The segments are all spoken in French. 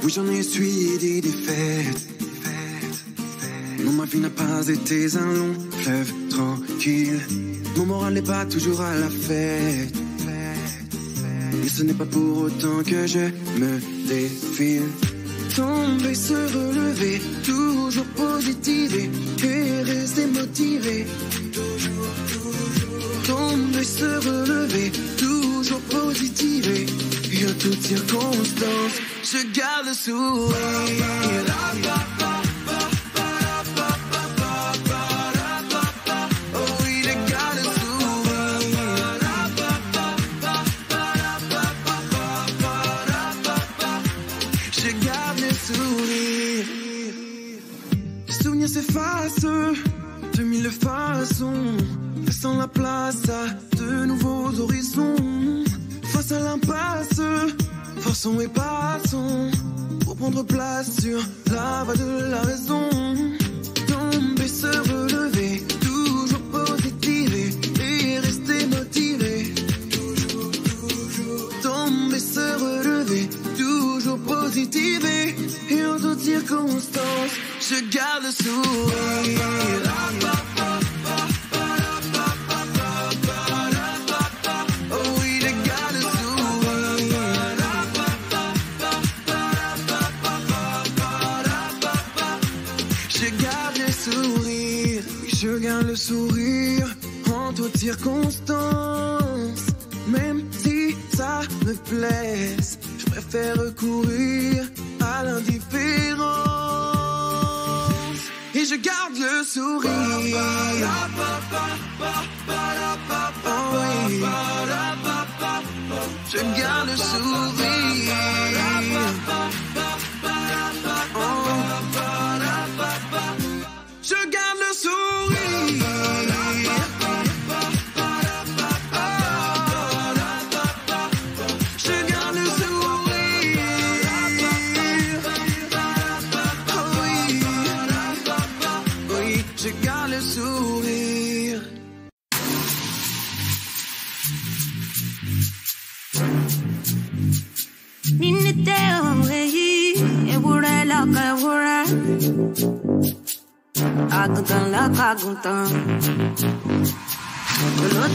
Oui, j'en ai essuyé des défaites. Non, ma vie n'a pas été un long fleuve tranquille. Mon moral n'est pas toujours à la fête. Et ce n'est pas pour autant que je me défile. Tomber, se relever, toujours positiver et rester motivé. Tomber, se relever, toujours positiver. Et en toutes circonstances, je garde le sourire. S'efface de mille façons, laissant la place à de nouveaux horizons. Face à l'impasse, forçons et passons pour prendre place sur la voie de la raison. Tomber, se relever, toujours positiver et rester motivé. Tomber, se relever, toujours positiver et en toutes circonstances, je garde le sourire. Oh oui, je garde le sourire. Je garde le sourire. Je garde le sourire en toutes circonstances. Même si ça me blesse, je préfère recourir à l'indifférence. Et je garde le sourire. Oh oui. Je garde le sourire. Oh. Je garde le sourire. Je garde le sourire. Je garde le sourire. Niniteo ehi ewure laka ewure aguntan laka aguntan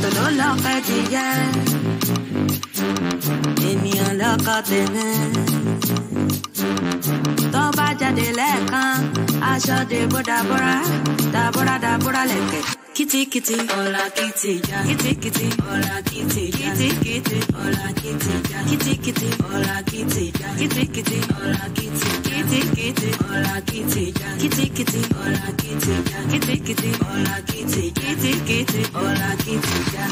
tolo laka jiye ènìyàn laka tèmi tó bá jáde lẹ́ẹ̀kan aṣọ dèbò dàbọ̀rà lẹ̀kẹ̀. Kitty kitty, hola kitty ya. Kitty kitty, hola kitty ya. Kitty kitty, hola kitty ya. Kitty kitty, hola kitty ya. Kitty kitty, hola kitty. Kitty kitty, hola kitty ya. Kitty kitty, hola kitty ya. Kitty kitty, hola kitty. Kitty kitty, hola kitty ya.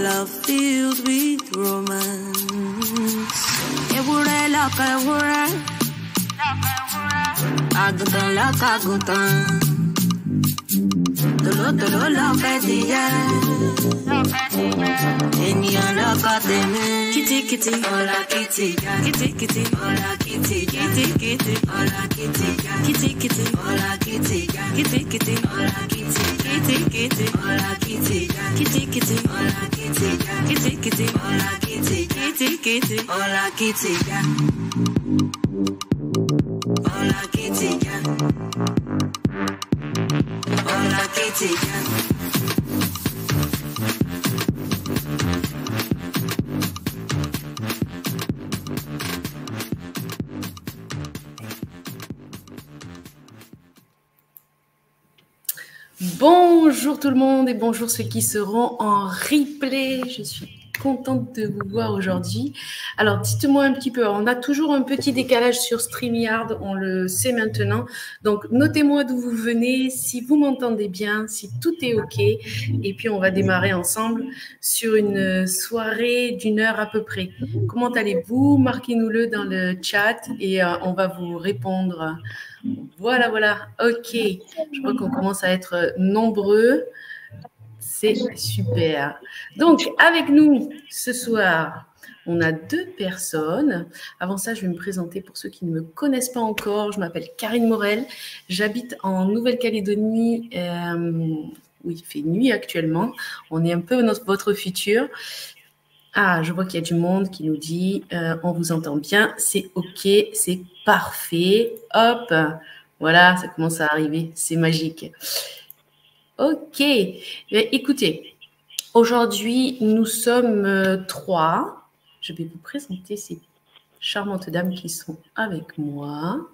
Love filled with romance. Ewure laka ewure, aguntan laka aguntan. Tolo laka ediye, ènìyàn laka tèmi. Kitty kitty, hola kitty ya. Kitty kitty, hola kitty ya. Kitty kitty, hola kitty ya. Kitty kitty, hola kitty ya. Kitty kitty, hola kitty. Kitty kitty, hola kitty ya. Kitty kitty, hola kitty ya. Kitty kitty, hola kitty. Kitty kitty, hola kitty ya. Hola kitty ya. Hola kitty ya. Bonjour tout le monde et bonjour ceux qui seront en replay. Je suis contente de vous voir aujourd'hui. Alors, dites-moi un petit peu, on a toujours un petit décalage sur StreamYard, on le sait maintenant. Donc, notez-moi d'où vous venez, si vous m'entendez bien, si tout est OK. Et puis, on va démarrer ensemble sur une soirée d'1 heure à peu près. Comment allez-vous? Marquez-nous-le dans le chat et on va vous répondre. Voilà, voilà. OK. Je vois qu'on commence à être nombreux. C'est super. Donc, avec nous ce soir, on a 2 personnes. Avant ça, je vais me présenter pour ceux qui ne me connaissent pas encore. Je m'appelle Karine Morel. J'habite en Nouvelle-Calédonie où il fait nuit actuellement. On est un peu dans votre futur. Ah, je vois qu'il y a du monde qui nous dit on vous entend bien, c'est OK, c'est parfait. Hop, voilà, ça commence à arriver, c'est magique. OK. Écoutez, aujourd'hui, nous sommes 3. Je vais vous présenter ces charmantes dames qui sont avec moi.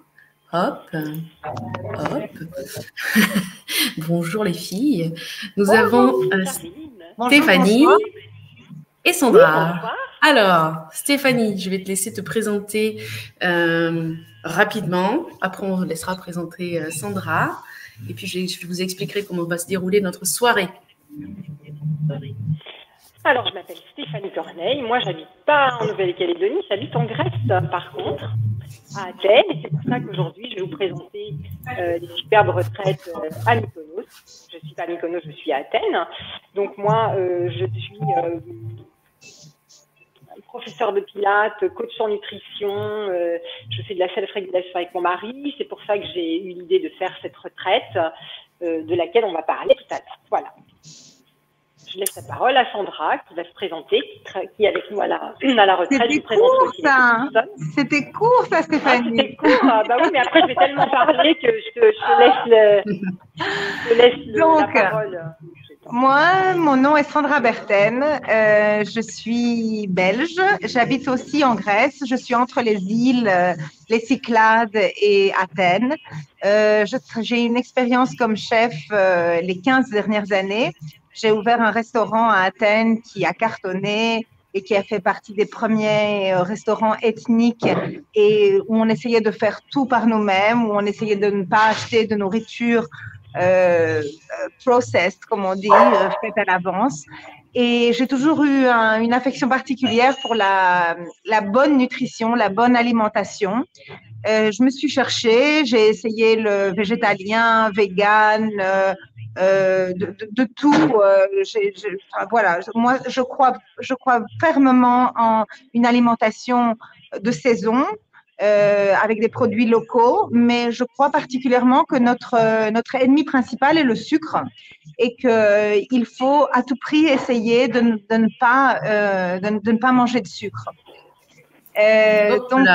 Hop, hop. Bonjour les filles. Nous avons Stéphanie et Sandra. Oui, alors, Stéphanie, je vais te laisser te présenter rapidement. Après, on laissera présenter Sandra. Et puis, je vous expliquerai comment va se dérouler notre soirée. Alors, je m'appelle Stéphanie Corneille. Moi, j'habite pas en Nouvelle-Calédonie, j'habite en Grèce, par contre, à Athènes. Et c'est pour ça qu'aujourd'hui, je vais vous présenter des superbes retraites à Mykonos. Je ne suis pas à Mykonos, je suis à Athènes. Donc, moi, je suis professeur de pilates, coach en nutrition. Je fais de la self-régulation avec mon mari. C'est pour ça que j'ai eu l'idée de faire cette retraite de laquelle on va parler tout à l'heure. Voilà. Je laisse la parole à Sandra qui va se présenter, qui est avec nous à la retraite. C'était court, ça. C'était court, ça, Stéphanie. C'était court. Bah oui, mais après, je vais tellement parler que je te laisse la parole. Moi, mon nom est Sandra Berten. Je suis belge. J'habite aussi en Grèce. Je suis entre les îles, les Cyclades et Athènes. J'ai une expérience comme chef les 15 dernières années. J'ai ouvert un restaurant à Athènes qui a cartonné et qui a fait partie des premiers restaurants ethniques et où on essayait de faire tout par nous-mêmes, où on essayait de ne pas acheter de nourriture processed, comme on dit, faite à l'avance. Et j'ai toujours eu une affection particulière pour la bonne nutrition, la bonne alimentation. Je me suis cherchée, j'ai essayé le végétalien, vegan, de tout. Voilà. Moi, je crois fermement en une alimentation de saison avec des produits locaux, mais je crois particulièrement que notre ennemi principal est le sucre et qu'il faut à tout prix essayer de ne pas manger de sucre. Donc,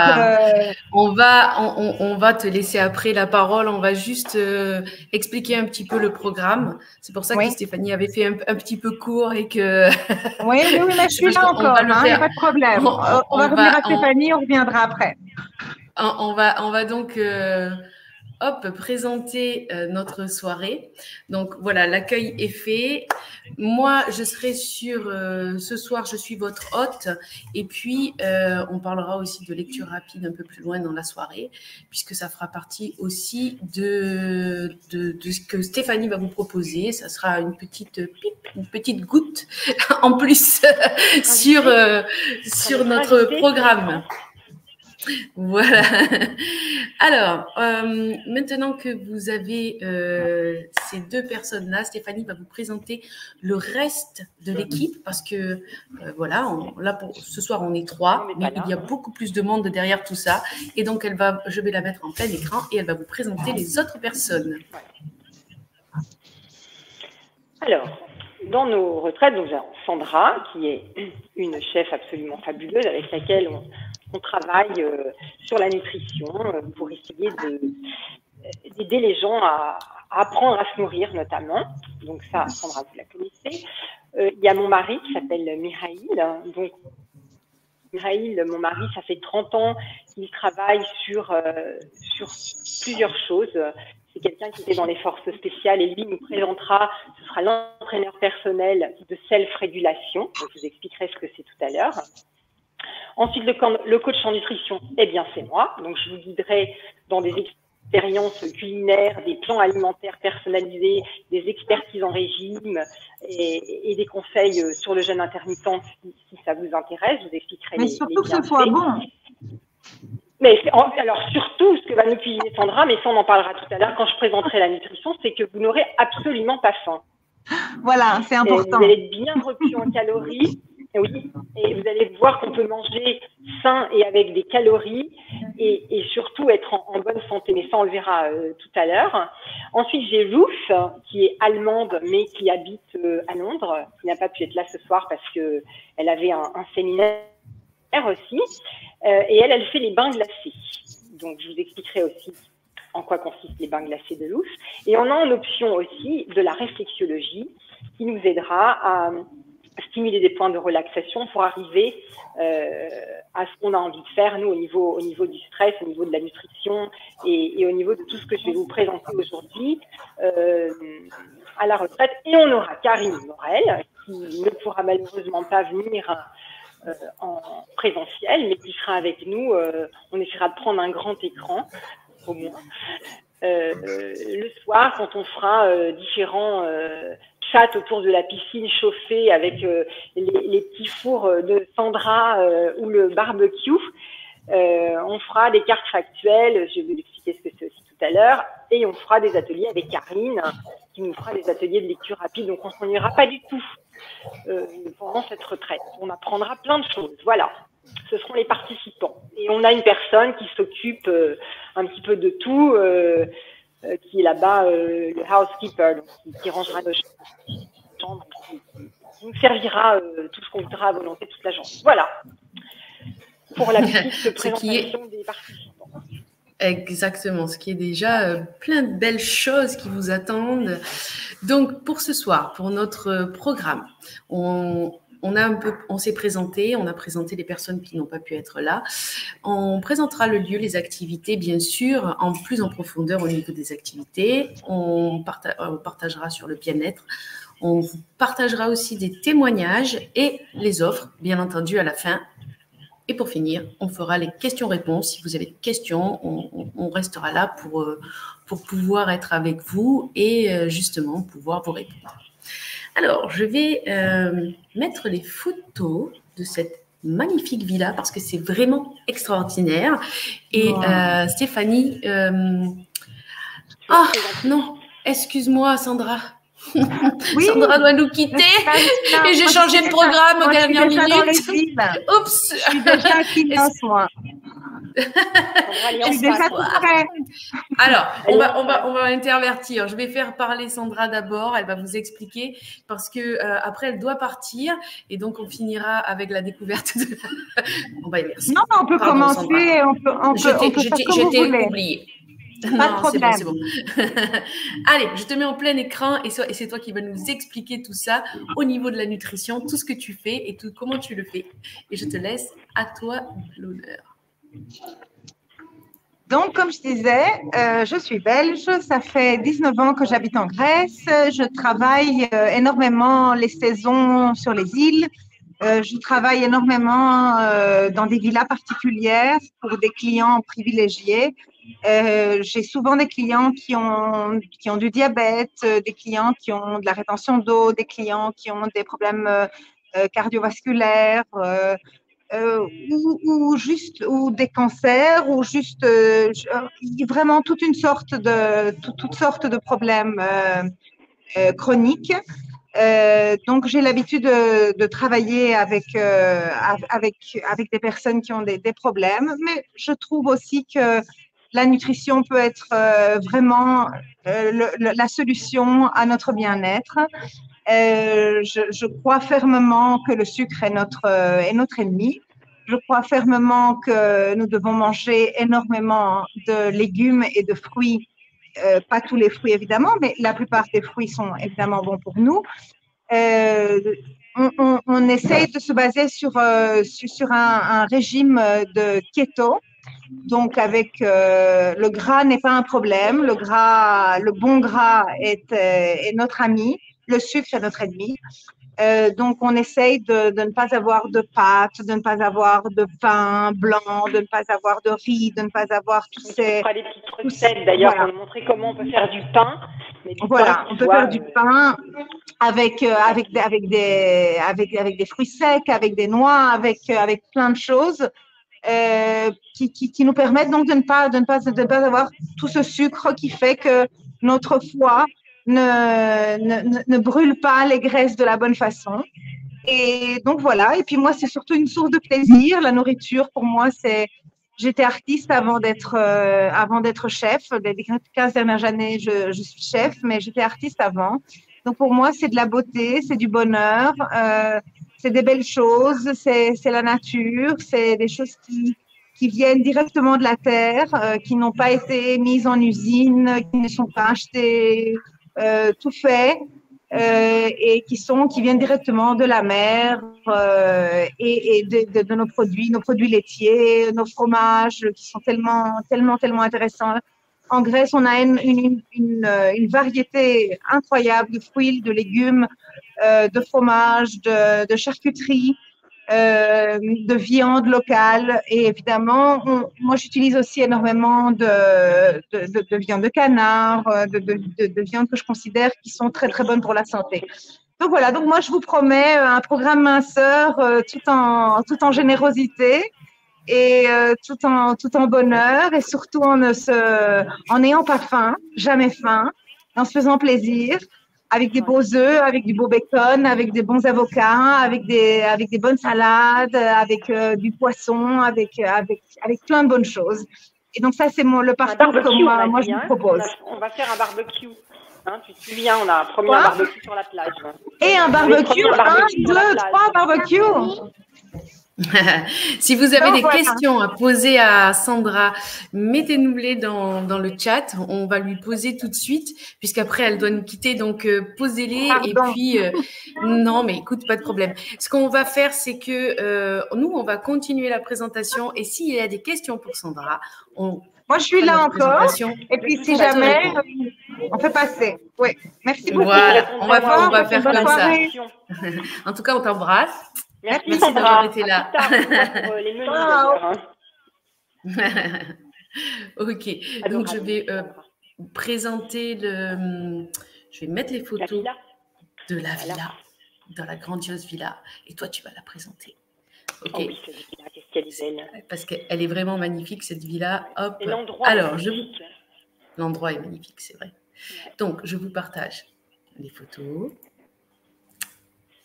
on va te laisser après la parole. On va juste expliquer un petit peu le programme. C'est pour ça que Stéphanie avait fait un petit peu court et que. Oui, mais je suis là encore. Il n'y a pas de problème. On va revenir à Stéphanie. On reviendra après. On va donc. Présenter notre soirée. Donc voilà, l'accueil est fait. Moi, je serai ce soir, je suis votre hôte. Et puis, on parlera aussi de lecture rapide un peu plus loin dans la soirée, puisque ça fera partie aussi de ce que Stéphanie va vous proposer. Ça sera une petite goutte en plus sur notre programme. Voilà. Alors, maintenant que vous avez ces 2 personnes-là, Stéphanie va vous présenter le reste de l'équipe parce que, voilà, ce soir, on est 3, mais il y a beaucoup plus de monde derrière tout ça. Et donc, je vais la mettre en plein écran et elle va vous présenter les autres personnes. Alors, dans nos retraites, nous avons Sandra, qui est une chef absolument fabuleuse avec laquelle on travaille sur la nutrition pour essayer d'aider les gens à apprendre à se nourrir notamment. Donc ça, Sandra, vous la connaissez. Il y a mon mari qui s'appelle Mihail. Donc Mihail, mon mari, ça fait 30 ans qu'il travaille sur plusieurs choses. C'est quelqu'un qui était dans les forces spéciales et lui nous présentera, ce sera l'entraîneur personnel de self-régulation. Je vous expliquerai ce que c'est tout à l'heure. Ensuite, le coach en nutrition, eh bien, c'est moi. Donc, je vous guiderai dans des expériences culinaires, des plans alimentaires personnalisés, des expertises en régime et des conseils sur le jeûne intermittent si ça vous intéresse. Je vous expliquerai mais surtout que ce soit bon. Mais alors surtout, ce que va nous cuisiner Sandra, mais ça on en parlera tout à l'heure quand je présenterai la nutrition, c'est que vous n'aurez absolument pas faim. Voilà, c'est important. Vous allez être bien repu en calories, oui, et vous allez voir qu'on peut manger sain et avec des calories et surtout être en bonne santé. Mais ça on le verra tout à l'heure. Ensuite, j'ai Ruth, qui est allemande mais qui habite à Londres, qui n'a pas pu être là ce soir parce que elle avait un séminaire aussi. Et elle fait les bains glacés. Donc, je vous expliquerai aussi en quoi consistent les bains glacés de Louf. Et on a en option aussi de la réflexologie qui nous aidera à stimuler des points de relaxation pour arriver à ce qu'on a envie de faire, nous, au niveau du stress, au niveau de la nutrition et au niveau de tout ce que je vais vous présenter aujourd'hui à la retraite. Et on aura Karine Morel qui ne pourra malheureusement pas venir en présentiel, mais qui sera avec nous. On essaiera de prendre un grand écran, au moins. Le soir, quand on fera différents chats autour de la piscine chauffée avec les petits fours de Sandra ou le barbecue, on fera des cartes factuelles, je vais vous expliquer ce que c'est aussi tout à l'heure, et on fera des ateliers avec Karine, qui nous fera des ateliers de lecture rapide, donc on ne s'ennuiera pas du tout pendant cette retraite. On apprendra plein de choses, voilà. Ce seront les participants. Et on a une personne qui s'occupe un petit peu de tout, qui est là-bas, le housekeeper, donc, qui rangera nos chambres, qui nous servira tout ce qu'on voudra à volonté toute la journée. Voilà, pour la petite présentation des participants. Exactement, ce qui est déjà plein de belles choses qui vous attendent. Donc, pour ce soir, pour notre programme, on s'est présenté, on a présenté les personnes qui n'ont pas pu être là. On présentera le lieu, les activités, bien sûr, plus en profondeur au niveau des activités. On partagera sur le bien-être. On vous partagera aussi des témoignages et les offres, bien entendu, à la fin. Et pour finir, on fera les questions-réponses. Si vous avez des questions, on restera là pour pouvoir être avec vous et justement pouvoir vous répondre. Alors, je vais mettre les photos de cette magnifique villa parce que c'est vraiment extraordinaire. Et wow. Stéphanie… Ah non, excuse-moi Sandra. Oui. Sandra doit nous quitter et j'ai changé de programme aux dernières minutes. Oups. Je suis déjà finance, moi. Je suis déjà tout prêt. Alors, on va intervertir. Je vais faire parler Sandra d'abord. Elle va vous expliquer parce que après elle doit partir et donc on finira avec la découverte de. Bon, bah, merci. Non, on peut commencer. Je t'ai oublié. Pas de problème. C'est bon. Allez, je te mets en plein écran et c'est toi qui vas nous expliquer tout ça au niveau de la nutrition, tout ce que tu fais et comment tu le fais. Et je te laisse à toi l'honneur. Donc, comme je disais, je suis belge. Ça fait 19 ans que j'habite en Grèce. Je travaille énormément les saisons sur les îles. Je travaille énormément dans des villas particulières pour des clients privilégiés. J'ai souvent des clients qui ont du diabète, des clients qui ont de la rétention d'eau, des clients qui ont des problèmes cardiovasculaires ou des cancers ou juste vraiment toutes sortes de problèmes chroniques. Donc, j'ai l'habitude de travailler avec des personnes qui ont des problèmes, mais je trouve aussi que la nutrition peut être vraiment la solution à notre bien-être. Je crois fermement que le sucre est notre ennemi. Je crois fermement que nous devons manger énormément de légumes et de fruits. Pas tous les fruits, évidemment, mais la plupart des fruits sont évidemment bons pour nous. On essaye de se baser sur un régime de keto Donc, avec le gras n'est pas un problème. Le bon gras est notre ami. Le sucre est notre ennemi. Donc, on essaye de ne pas avoir de pâtes, de ne pas avoir de pain blanc, de ne pas avoir de riz, de ne pas avoir tous ces… On fera des petites recettes d'ailleurs pour nous montrer comment on peut faire du pain. Voilà, on peut faire du pain avec des fruits secs, avec des noix, avec plein de choses qui nous permettent donc de ne pas avoir tout ce sucre qui fait que notre foie ne brûle pas les graisses de la bonne façon. Et donc voilà, et puis moi c'est surtout une source de plaisir. La nourriture pour moi j'étais artiste avant d'être chef. Les 15 dernières années je suis chef, mais j'étais artiste avant. Donc pour moi c'est de la beauté, c'est du bonheur, c'est des belles choses, c'est la nature, c'est des choses qui viennent directement de la terre, qui n'ont pas été mises en usine, qui ne sont pas achetées tout fait. Et qui viennent directement de la mer et de nos produits laitiers, nos fromages qui sont tellement intéressants. En Grèce, on a une variété incroyable de fruits, de légumes, de fromages, de charcuterie, de viande locale. Et évidemment, moi, j'utilise aussi énormément de viande de canard, de viande que je considère qui sont très, très bonnes pour la santé. Donc voilà, donc moi, je vous promets un programme minceur tout en générosité et tout en bonheur et surtout en n'ayant pas faim, jamais faim, en se faisant plaisir, avec des beaux œufs, avec du beau bacon, avec des bons avocats, avec des bonnes salades, avec du poisson, avec plein de bonnes choses. Et donc ça, c'est le parcours que moi je vous propose. On va faire un barbecue. Hein, tu te souviens, on a promis un barbecue sur la plage. Et un barbecue, 1, 2, 3 barbecues. Si vous avez des questions à poser à Sandra, mettez-nous-les dans le chat. On va lui poser tout de suite, puisqu'après, elle doit nous quitter. Donc, posez-les. Et puis, non, mais écoute, pas de problème. Ce qu'on va faire, c'est que nous, on va continuer la présentation. Et s'il y a des questions pour Sandra, moi, je suis là encore. Et puis, si jamais, on fait passer. Oui, merci beaucoup. Voilà, on va faire comme ça. En tout cas, on t'embrasse. Merci d'avoir été là. Les menus, ok, donc je vais présenter je vais mettre les photos de la villa, dans la grandiose villa, et toi tu vas la présenter. Ok. Oh oui, cette villa, qu'est-ce qu'elle est belle. Parce qu'elle est vraiment magnifique cette villa. Hop. Et l'endroit. Alors l'endroit est magnifique, c'est vrai. Ouais. Donc je vous partage les photos.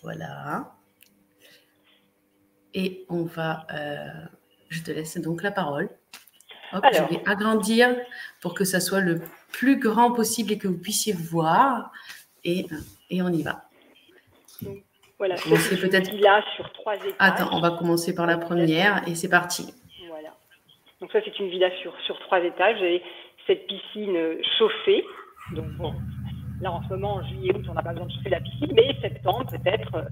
Voilà. Et on va, je te laisse donc la parole. Hop, je vais agrandir pour que ça soit le plus grand possible et que vous puissiez voir. Et on y va. Donc, voilà, c'est peut-être là sur 3 étages. Attends, on va commencer par la première et c'est parti. Voilà. Donc ça, c'est une villa sur 3 étages. Vous avez cette piscine chauffée. Donc bon, là en ce moment, en juillet, août, on n'a pas besoin de chauffer la piscine, mais septembre peut-être.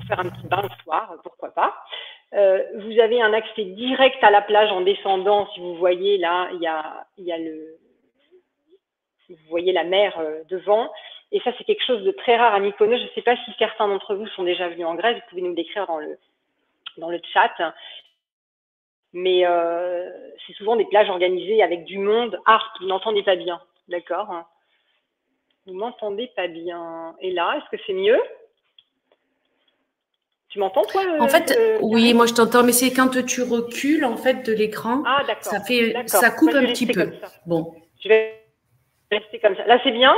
Faire un petit bain le soir, pourquoi pas. Vous avez un accès direct à la plage en descendant. Si vous voyez là, il y a vous voyez la mer devant. Et ça, c'est quelque chose de très rare à Mykonos. Je ne sais pas si certains d'entre vous sont déjà venus en Grèce. Vous pouvez nous le décrire dans le chat. Mais c'est souvent des plages organisées avec du monde. Ah, vous n'entendez pas bien, d'accord? Vous m'entendez pas bien. Et là, est-ce que c'est mieux? Tu m'entends, toi? En fait, oui, moi je t'entends, mais c'est quand tu recules en fait de l'écran, ça coupe un petit peu. Bon. Je vais rester comme ça. Là, c'est bien?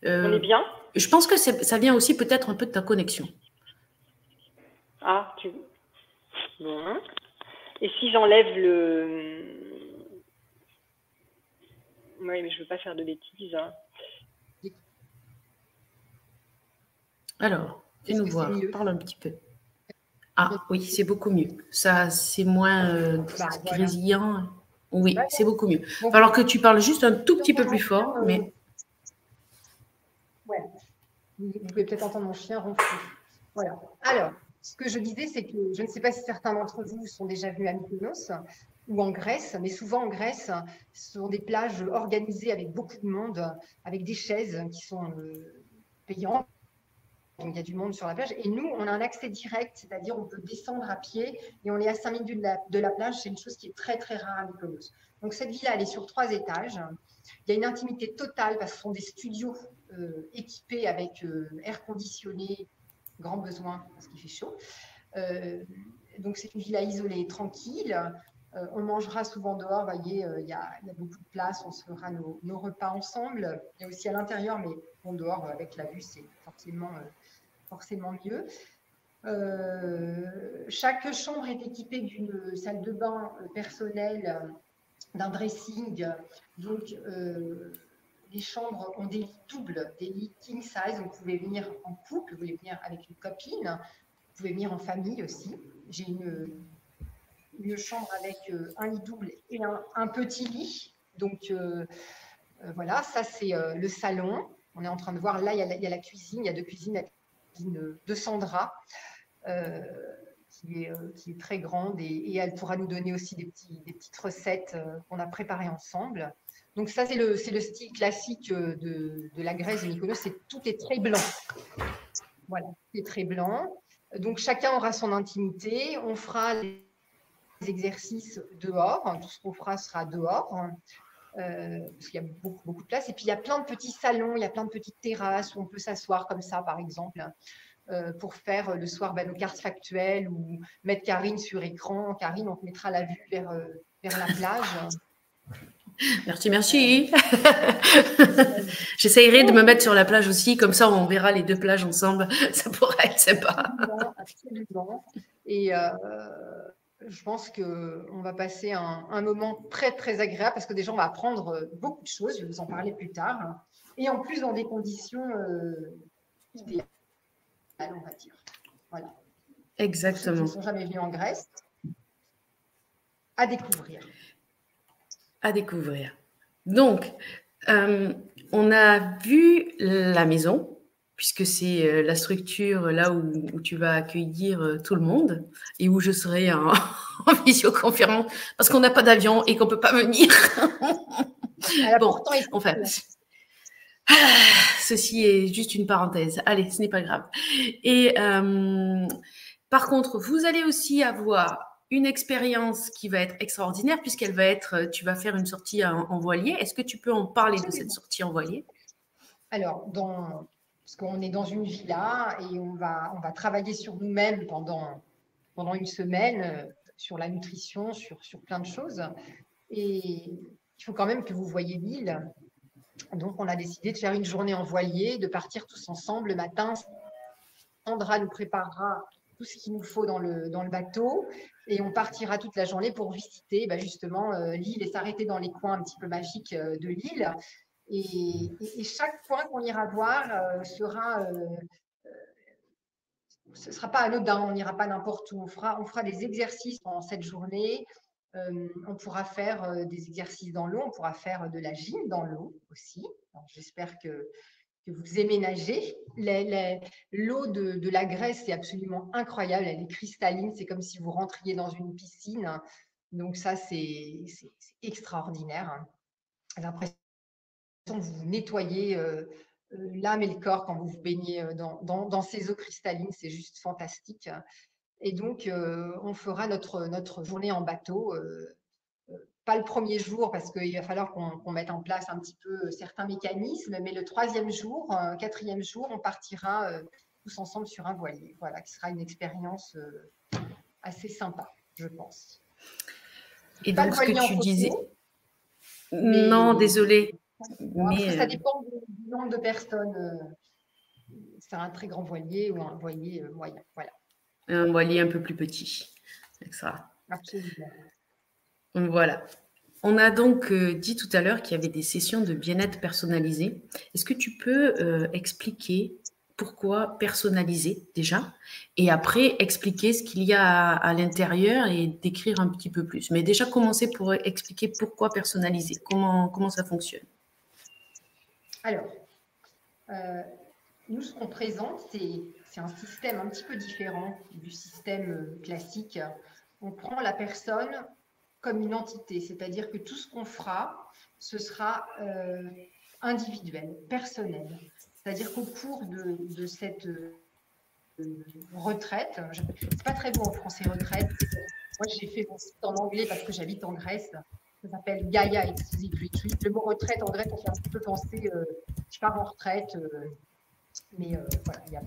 On est bien? Je pense que ça vient aussi peut-être un peu de ta connexion. Ah, bon. Et si j'enlève le… Oui, mais je ne veux pas faire de bêtises. Hein. Alors, fais-nous voir, parle un petit peu. Ah oui, c'est beaucoup mieux. Ça, c'est moins grésillant. Oui, c'est beaucoup mieux. Il va falloir que tu parles juste un tout petit peu plus fort, mais… Ouais. Vous pouvez peut-être entendre mon chien ronfler. Voilà. Alors, ce que je disais, c'est que je ne sais pas si certains d'entre vous sont déjà venus à Mykonos ou en Grèce, mais souvent en Grèce, ce sont des plages organisées avec beaucoup de monde, avec des chaises qui sont payantes. Donc, il y a du monde sur la plage. Et nous, on a un accès direct, c'est-à-dire on peut descendre à pied et on est à 5 minutes de la plage. C'est une chose qui est très, très rare à Mykonos. Donc, cette villa, elle est sur 3 étages. Il y a une intimité totale parce que ce sont des studios équipés avec air conditionné, grand besoin parce qu'il fait chaud. Donc, c'est une villa isolée, tranquille. On mangera souvent dehors, vous voyez, il y a beaucoup de place, on se fera nos repas ensemble. Il y a aussi à l'intérieur, mais bon, dehors, avec la vue, c'est forcément mieux. Chaque chambre est équipée d'une salle de bain personnelle, d'un dressing. Donc, les chambres ont des lits doubles, des lits king size. Vous pouvez venir en couple, vous pouvez venir avec une copine, vous pouvez venir en famille aussi. J'ai une chambre avec un lit double et un petit lit. Donc, voilà, ça c'est le salon. On est en train de voir, là, il y a la cuisine, il y a 2 cuisines, la cuisine de Sandra, qui est très grande et elle pourra nous donner aussi des petites recettes qu'on a préparées ensemble. Donc ça, c'est le style classique de la Grèce, de Mykonos, tout est très blanc. Voilà, c'est très blanc. Donc chacun aura son intimité, on fera les exercices dehors, tout ce qu'on fera sera dehors. Parce qu'il y a beaucoup de place. Et puis, il y a plein de petits salons, il y a plein de petites terrasses où on peut s'asseoir comme ça, par exemple, pour faire le soir nos cartes factuelles ou mettre Karine sur écran. Karine, on te mettra la vue vers la plage. Merci. J'essayerai de me mettre sur la plage aussi, comme ça on verra les 2 plages ensemble. Ça pourrait être sympa. Absolument. Et je pense qu'on va passer un moment très, très agréable parce que déjà, on va apprendre beaucoup de choses. Je vais vous en parler plus tard. Et en plus, dans des conditions idéales, on va dire. Voilà. Exactement. Ceux qui ne sont jamais venus en Grèce, à découvrir. À découvrir. Donc, on a vu la maison, puisque c'est la structure là où tu vas accueillir tout le monde et où je serai en visioconférence parce qu'on n'a pas d'avion et qu'on ne peut pas venir. Bon, enfin, ceci est juste une parenthèse. Allez, ce n'est pas grave. Et par contre, vous allez aussi avoir une expérience qui va être extraordinaire puisqu'elle va être, tu vas faire une sortie en voilier. Est-ce que tu peux en parler de cette sortie en voilier? Alors, parce qu'on est dans une villa et on va travailler sur nous-mêmes pendant une semaine, sur la nutrition, sur plein de choses. Et il faut quand même que vous voyez l'île. Donc, on a décidé de faire une journée en voilier, de partir tous ensemble le matin. Sandra nous préparera tout ce qu'il nous faut dans le bateau et on partira toute la journée pour visiter justement l'île et s'arrêter dans les coins un petit peu magiques de l'île. Et chaque point qu'on ira voir ce ne sera pas anodin, on n'ira pas n'importe où. On fera des exercices pendant cette journée. On pourra faire des exercices dans l'eau, on pourra faire de la gym dans l'eau aussi. J'espère que vous aimez nager. L'eau de la Grèce est absolument incroyable, elle est cristalline, c'est comme si vous rentriez dans une piscine. Donc ça, c'est extraordinaire. J'ai l'impression que vous nettoyez l'âme et le corps quand vous vous baignez dans ces eaux cristallines, c'est juste fantastique. Et donc, on fera notre journée en bateau, pas le premier jour parce qu'il va falloir qu'on mette en place un petit peu certains mécanismes, mais le 3e jour, 4e jour, on partira tous ensemble sur un voilier, voilà, qui sera une expérience assez sympa, je pense. Et donc, ce que tu disais… Non, désolée. Mais ça dépend du nombre de personnes. C'est un très grand voilier ou un voilier moyen. Voilà. Un voilier un peu plus petit. Ça. Absolument. Voilà. On a donc dit tout à l'heure qu'il y avait des sessions de bien-être personnalisées. Est-ce que tu peux expliquer pourquoi personnaliser déjà et après expliquer ce qu'il y a à l'intérieur et décrire un petit peu plus. Mais déjà commencer pour expliquer pourquoi personnaliser, comment ça fonctionne. Alors, nous, ce qu'on présente, c'est un système un petit peu différent du système classique. On prend la personne comme une entité, c'est-à-dire que tout ce qu'on fera, ce sera individuel, personnel. C'est-à-dire qu'au cours de cette retraite, c'est pas très beau en français retraite, moi j'ai fait mon site en anglais parce que j'habite en Grèce, ça s'appelle Gaia Exclusive Retreat. Le mot retraite en grec, on fait un petit peu penser, je pars en retraite, mais voilà,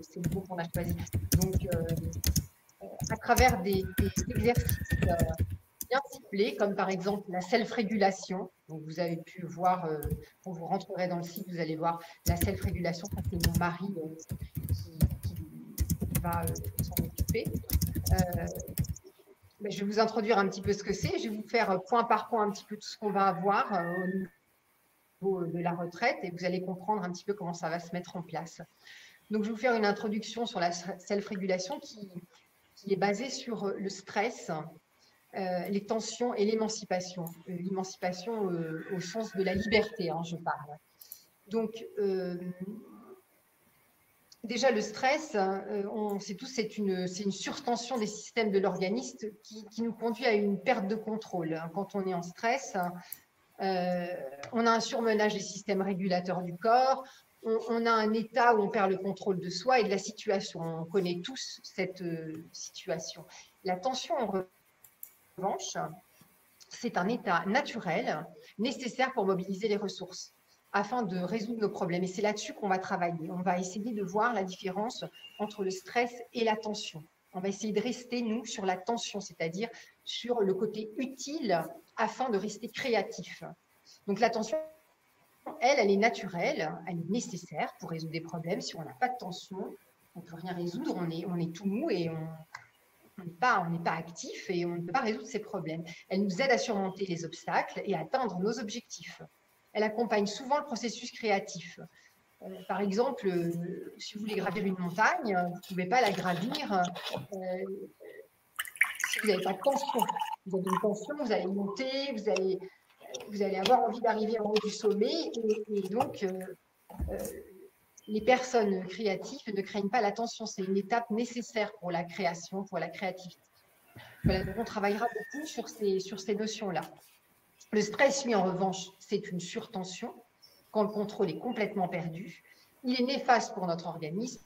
c'est le mot qu'on a choisi. Donc, à travers des exercices bien ciblés, comme par exemple la self-régulation. Donc, vous avez pu voir, quand vous rentrerez dans le site, vous allez voir la self-régulation. C'est mon mari qui va s'en occuper. Je vais vous introduire un petit peu ce que c'est. Je vais vous faire point par point un petit peu tout ce qu'on va avoir au niveau de la retraite et vous allez comprendre un petit peu comment ça va se mettre en place. Donc, je vais vous faire une introduction sur la self-régulation qui est basée sur le stress, les tensions et l'émancipation. L'émancipation au sens de la liberté, hein, je parle. Donc, déjà, le stress, on sait tous, c'est une surtension des systèmes de l'organisme qui nous conduit à une perte de contrôle. Quand on est en stress, on a un surmenage des systèmes régulateurs du corps, on a un état où on perd le contrôle de soi et de la situation. On connaît tous cette situation. La tension, en revanche, c'est un état naturel nécessaire pour mobiliser les ressources afin de résoudre nos problèmes. Et c'est là-dessus qu'on va travailler. On va essayer de voir la différence entre le stress et la tension. On va essayer de rester, nous, sur la tension, c'est-à-dire sur le côté utile afin de rester créatif. Donc la tension, elle est naturelle, elle est nécessaire pour résoudre des problèmes. Si on n'a pas de tension, on ne peut rien résoudre, on est tout mou et on n'est pas actif et on ne peut pas résoudre ces problèmes. Elle nous aide à surmonter les obstacles et à atteindre nos objectifs. Elle accompagne souvent le processus créatif. Par exemple, si vous voulez gravir une montagne, vous ne pouvez pas la gravir si vous n'avez pas de tension. Vous avez une tension, vous allez monter, vous allez avoir envie d'arriver en haut du sommet et donc les personnes créatives ne craignent pas la tension. C'est une étape nécessaire pour la création, pour la créativité. Voilà, donc on travaillera beaucoup sur ces notions-là. Le stress, lui, en revanche, c'est une surtension. Quand le contrôle est complètement perdu, il est néfaste pour notre organisme.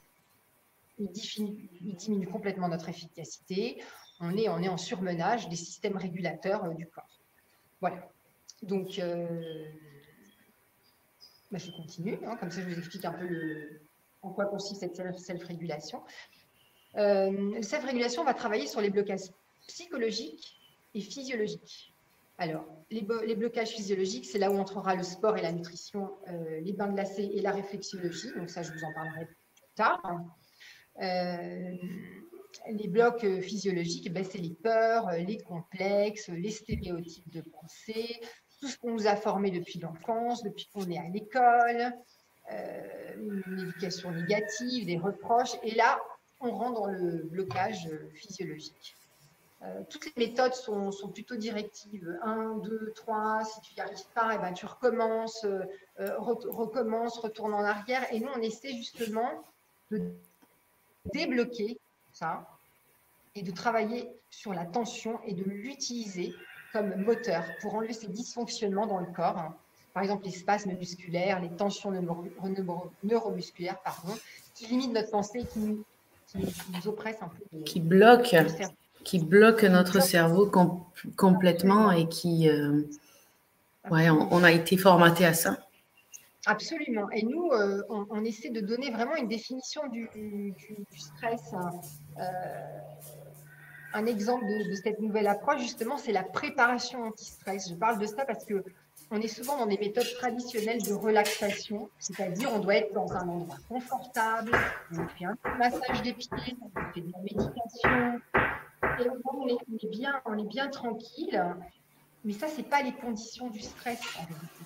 Il diminue complètement notre efficacité. On est en surmenage des systèmes régulateurs du corps. Voilà. Donc, je continue. Hein, comme ça, je vous explique un peu en quoi consiste cette self-régulation. La self-régulation va travailler sur les blocages psychologiques et physiologiques. Alors, les blocages physiologiques, c'est là où entrera le sport et la nutrition, les bains glacés et la réflexologie. Donc ça, je vous en parlerai plus tard. Les blocs physiologiques, c'est les peurs, les complexes, les stéréotypes de pensée, tout ce qu'on nous a formé depuis l'enfance, depuis qu'on est à l'école, une éducation négative, des reproches. Et là, on rentre dans le blocage physiologique. Toutes les méthodes sont plutôt directives. 1, 2, 3, si tu n'y arrives pas, et ben, tu recommences, retourne en arrière. Et nous, on essaie justement de débloquer ça et de travailler sur la tension et de l'utiliser comme moteur pour enlever ces dysfonctionnements dans le corps. Par exemple, les spasmes musculaires, les tensions neuromusculaires, qui limitent notre pensée, qui nous oppressent un peu. Qui bloquent notre cerveau complètement et qui... on a été formaté à ça. Absolument. Et nous, on essaie de donner vraiment une définition du stress. Un exemple de cette nouvelle approche, justement, c'est la préparation anti-stress. Je parle de ça parce qu'on est souvent dans des méthodes traditionnelles de relaxation, c'est-à-dire on doit être dans un endroit confortable, on fait un massage des pieds, on fait de la méditation, et on est bien tranquille, mais ça, ce n'est pas les conditions du stress, en réalité.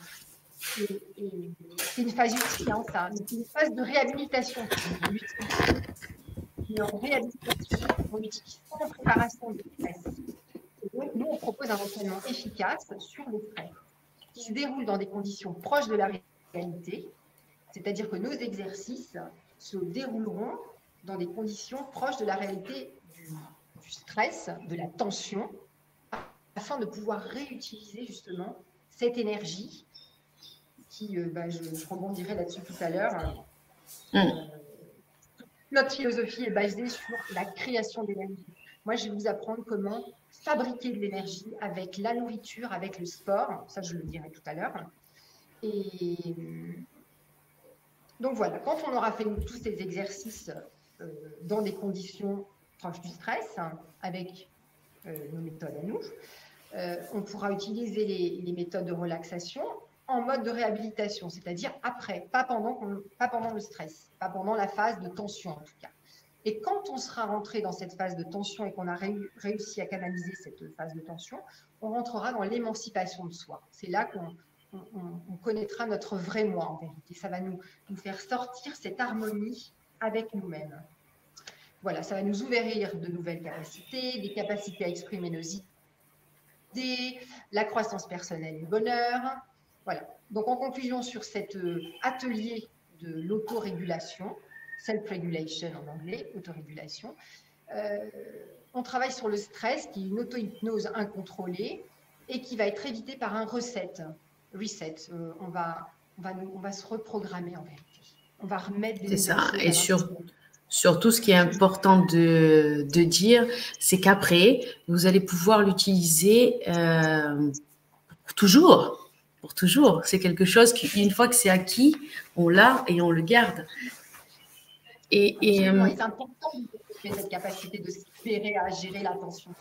C'est une phase utile, hein, ça. C'est une phase de réhabilitation. Et en réhabilitation, on utilise sans préparation de stress. Et donc, nous, on propose un entraînement efficace sur le stress qui se déroule dans des conditions proches de la réalité, c'est-à-dire que nos exercices se dérouleront dans des conditions proches de la réalité du stress, de la tension, afin de pouvoir réutiliser justement cette énergie qui, je rebondirai là-dessus tout à l'heure. Notre philosophie est basée sur la création d'énergie. Moi, je vais vous apprendre comment fabriquer de l'énergie avec la nourriture, avec le sport. Ça, je le dirai tout à l'heure. Et donc voilà, quand on aura fait tous ces exercices dans des conditions proches du stress, avec nos méthodes à nous, on pourra utiliser les méthodes de relaxation en mode de réhabilitation, c'est-à-dire après, pas pendant le stress, pas pendant la phase de tension en tout cas. Et quand on sera rentré dans cette phase de tension et qu'on a réussi à canaliser cette phase de tension, on rentrera dans l'émancipation de soi. C'est là qu'on connaîtra notre vrai moi en vérité. Ça va nous faire sortir cette harmonie avec nous-mêmes. Voilà, ça va nous ouvrir de nouvelles capacités, des capacités à exprimer nos idées, la croissance personnelle et le bonheur. Voilà. Donc, en conclusion sur cet atelier de l'autorégulation, self-regulation en anglais, autorégulation, on travaille sur le stress, qui est une auto-hypnose incontrôlée et qui va être évitée par un reset. On va se reprogrammer en vérité. On va remettre des C'est ça. Et surtout, ce qui est important de dire, c'est qu'après, vous allez pouvoir l'utiliser pour toujours. Pour toujours. C'est quelque chose qu'une fois que c'est acquis, on l'a et on le garde. Et c'est important de développer cette capacité de se libérer à gérer l'attention.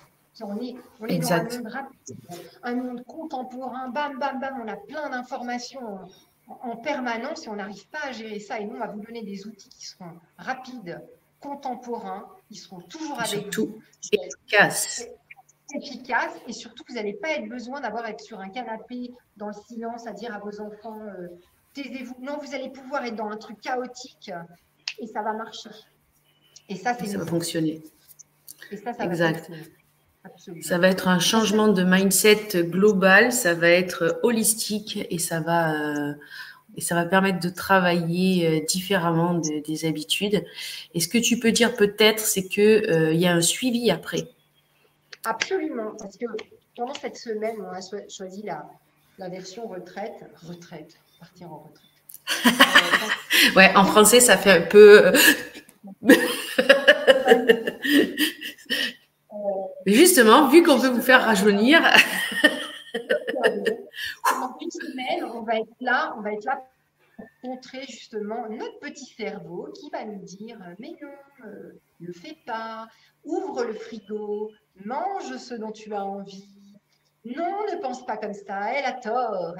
On est dans un monde rapide, un monde contemporain, bam, bam, bam, on a plein d'informations en permanence et on n'arrive pas à gérer ça. Et nous, on va vous donner des outils qui seront rapides, contemporains, ils seront toujours avec vous. Efficaces. Et surtout, vous n'allez pas être besoin d'avoir à être sur un canapé dans le silence à dire à vos enfants taisez-vous. Non, vous allez pouvoir être dans un truc chaotique et ça va marcher. Et ça, ça va fonctionner. Et ça exact. Va fonctionner. Absolument. Ça va être un changement de mindset global, ça va être holistique et ça va permettre de travailler différemment des habitudes. Et ce que tu peux dire peut-être, c'est qu'il y a un suivi après. Absolument, parce que pendant cette semaine, on a choisi la version retraite, partir en retraite. Ouais, en français, ça fait un peu… Justement, vu qu'on veut vous faire rajeunir… Pendant une semaine, on va être là pour montrer justement notre petit cerveau qui va nous dire « mais non, ne fais pas, ouvre le frigo, mange ce dont tu as envie. Non, ne pense pas comme ça, elle a tort. »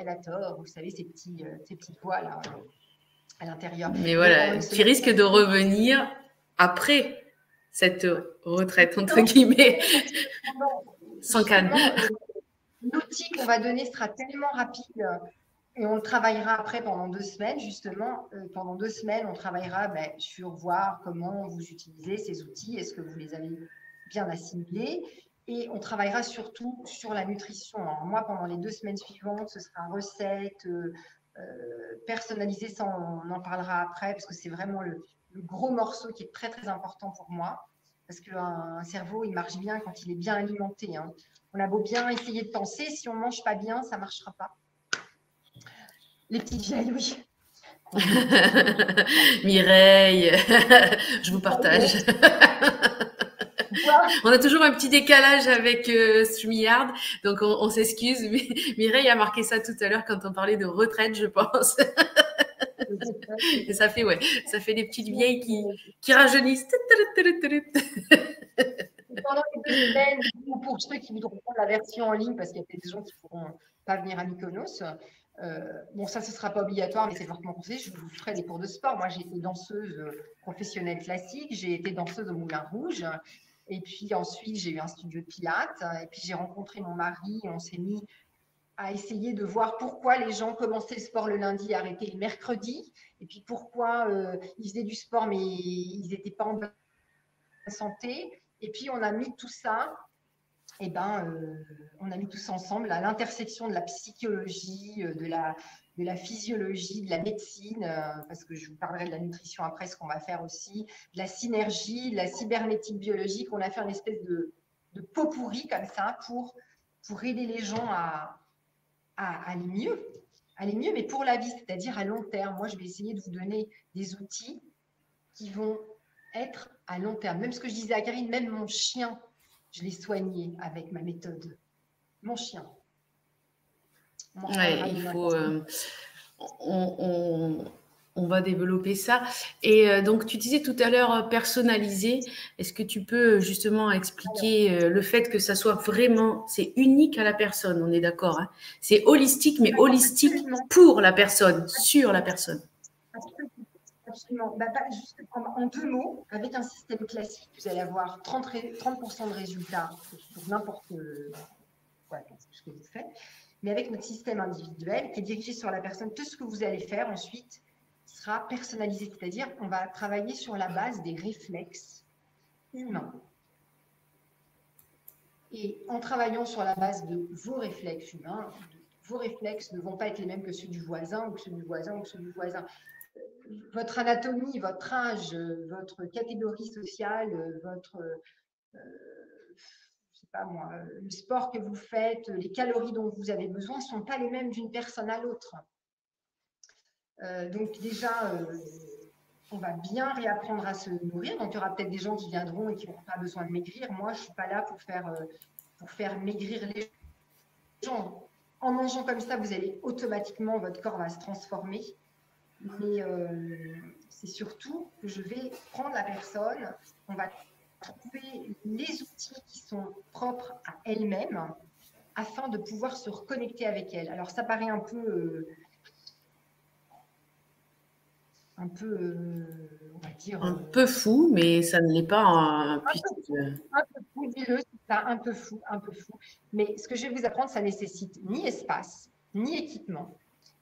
Vous savez, ces petits poids là à l'intérieur. Mais voilà, qui risque de revenir après cette retraite, entre guillemets, sans cadre. L'outil qu'on va donner sera tellement rapide et on le travaillera après pendant 2 semaines, justement. Pendant 2 semaines, on travaillera sur voir comment vous utilisez ces outils, est-ce que vous les avez bien assimilés, et on travaillera surtout sur la nutrition. Alors moi, pendant les 2 semaines suivantes, ce sera recette personnalisée, ça on en parlera après, parce que c'est vraiment le gros morceau qui est très très important pour moi, parce qu'un cerveau, il marche bien quand il est bien alimenté, hein. On a beau bien essayer de penser, si on ne mange pas bien, ça ne marchera pas. Les petites vieilles, oui. Mireille, je vous partage. On a toujours un petit décalage avec StreamYard, donc on s'excuse. Mireille a marqué ça tout à l'heure quand on parlait de retraite, je pense. Et ça fait des petites vieilles qui rajeunissent. Pendant les 2 semaines, pour ceux qui voudront prendre la version en ligne, parce qu'il y a des gens qui ne pourront pas venir à Mykonos, bon, ça, ce ne sera pas obligatoire, mais c'est fortement conseillé. Je vous ferai des cours de sport. Moi, j'ai été danseuse professionnelle classique, j'ai été danseuse au Moulin Rouge, et puis ensuite, j'ai eu un studio de pilates, et puis j'ai rencontré mon mari, et on s'est mis à essayer de voir pourquoi les gens commençaient le sport le lundi et arrêtaient le mercredi, et puis pourquoi ils faisaient du sport, mais ils n'étaient pas en bonne santé. Et puis, on a mis tout ça, on a mis tout ça ensemble à l'intersection de la psychologie, de de la physiologie, de la médecine, parce que je vous parlerai de la nutrition après, ce qu'on va faire aussi, de la synergie, de la cybernétique biologique. On a fait une espèce de pot pourri comme ça pour aider les gens à aller mieux, mais pour la vie, c'est-à-dire à long terme. Moi, je vais essayer de vous donner des outils qui vont être à long terme. Même ce que je disais à Karine, même mon chien, je l'ai soigné avec ma méthode. Mon chien. Ouais, il faut... on va développer ça. Et donc, tu disais tout à l'heure personnalisé. Est-ce que tu peux justement expliquer le fait que ça soit vraiment, c'est unique à la personne, on est d'accord, hein? C'est holistique, mais holistique pour la personne, sur la personne. Absolument. Juste en 2 mots, avec un système classique, vous allez avoir 30% de résultats pour n'importe ce que vous faites. Mais avec notre système individuel qui est dirigé sur la personne, tout ce que vous allez faire ensuite sera personnalisé. C'est-à-dire qu'on va travailler sur la base des réflexes humains. Et en travaillant sur la base de vos réflexes humains, vos réflexes ne vont pas être les mêmes que ceux du voisin ou que ceux du voisin ou que ceux du voisin. Votre anatomie, votre âge, votre catégorie sociale, votre, je sais pas moi, le sport que vous faites, les calories dont vous avez besoin ne sont pas les mêmes d'une personne à l'autre. Donc déjà, on va bien réapprendre à se nourrir. Donc il y aura peut-être des gens qui viendront et qui n'auront pas besoin de maigrir. Moi, je ne suis pas là pour faire maigrir les gens. En mangeant comme ça, vous allez automatiquement, votre corps va se transformer. Mais c'est surtout que je vais prendre la personne, on va trouver les outils qui sont propres à elle-même afin de pouvoir se reconnecter avec elle. Alors ça paraît un peu on va dire... Un peu fou, mais ça ne l'est pas. Un peu fou, dis-le, c'est ça, un peu fou. Mais ce que je vais vous apprendre, ça nécessite ni espace, ni équipement,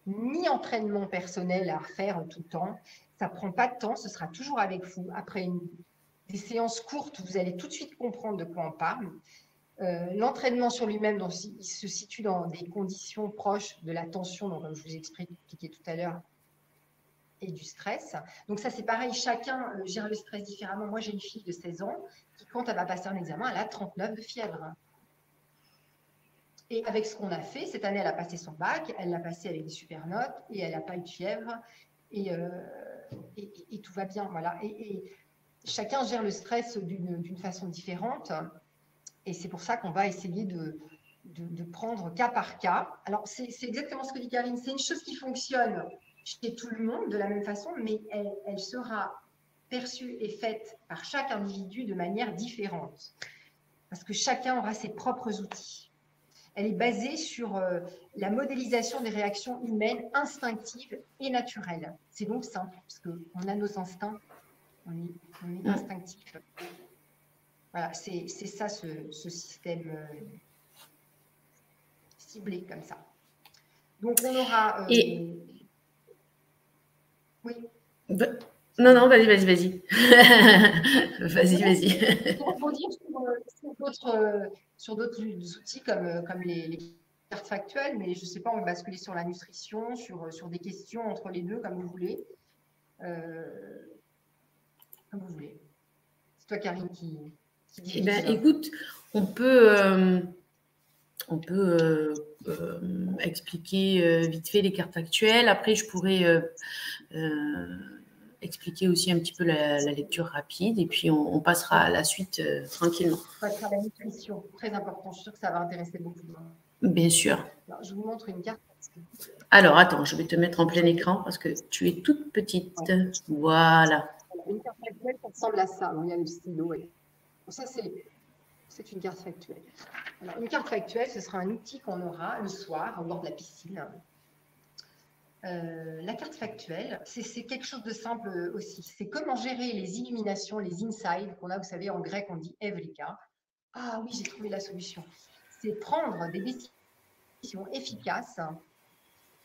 ni entraînement personnel à faire tout le temps. Ça ne prend pas de temps, ce sera toujours avec vous. Après des séances courtes, vous allez tout de suite comprendre de quoi on parle. L'entraînement sur lui-même, il se situe dans des conditions proches de la tension, donc, comme je vous ai expliqué tout à l'heure, et du stress. Donc ça, c'est pareil, chacun gère le stress différemment. Moi, j'ai une fille de 16 ans qui, quand elle va passer un examen, elle a 39 de fièvre. Et avec ce qu'on a fait, cette année, elle a passé son bac, elle l'a passé avec des super notes et elle n'a pas eu de fièvre et tout va bien. Voilà. Et chacun gère le stress d'une façon différente et c'est pour ça qu'on va essayer de prendre cas par cas. Alors, c'est exactement ce que dit Karine, c'est une chose qui fonctionne chez tout le monde de la même façon, mais elle sera perçue et faite par chaque individu de manière différente parce que chacun aura ses propres outils. Elle est basée sur la modélisation des réactions humaines instinctives et naturelles. C'est donc simple, parce qu'on a nos instincts, on est instinctif. Voilà, c'est ça ce système ciblé comme ça. Donc on aura... Oui. Non, vas-y. Vas-y. Pour rebondir sur d'autres outils comme les cartes factuelles, mais je ne sais pas, on va basculer sur la nutrition, sur des questions entre les deux, comme vous voulez. Comme vous voulez. C'est toi, Karine, qui dit. Écoute, on peut expliquer vite fait les cartes factuelles. Après, je pourrais expliquer aussi un petit peu la lecture rapide et puis on passera à la suite tranquillement. On passera à la nutrition, très important. Je suis sûre que ça va intéresser beaucoup de gens. Bien sûr. Alors, je vous montre une carte. Alors, attends, je vais te mettre en plein écran parce que tu es toute petite. Ouais. Voilà. Une carte factuelle, ça ressemble à ça. Il y a le stylo. Et... Ça, c'est une carte factuelle. Alors, une carte factuelle, ce sera un outil qu'on aura le soir au bord de la piscine. La carte factuelle, c'est quelque chose de simple aussi. C'est comment gérer les illuminations, les insights qu'on a, vous savez, en grec, on dit Evrika. Ah oui, j'ai trouvé la solution. C'est prendre des décisions efficaces.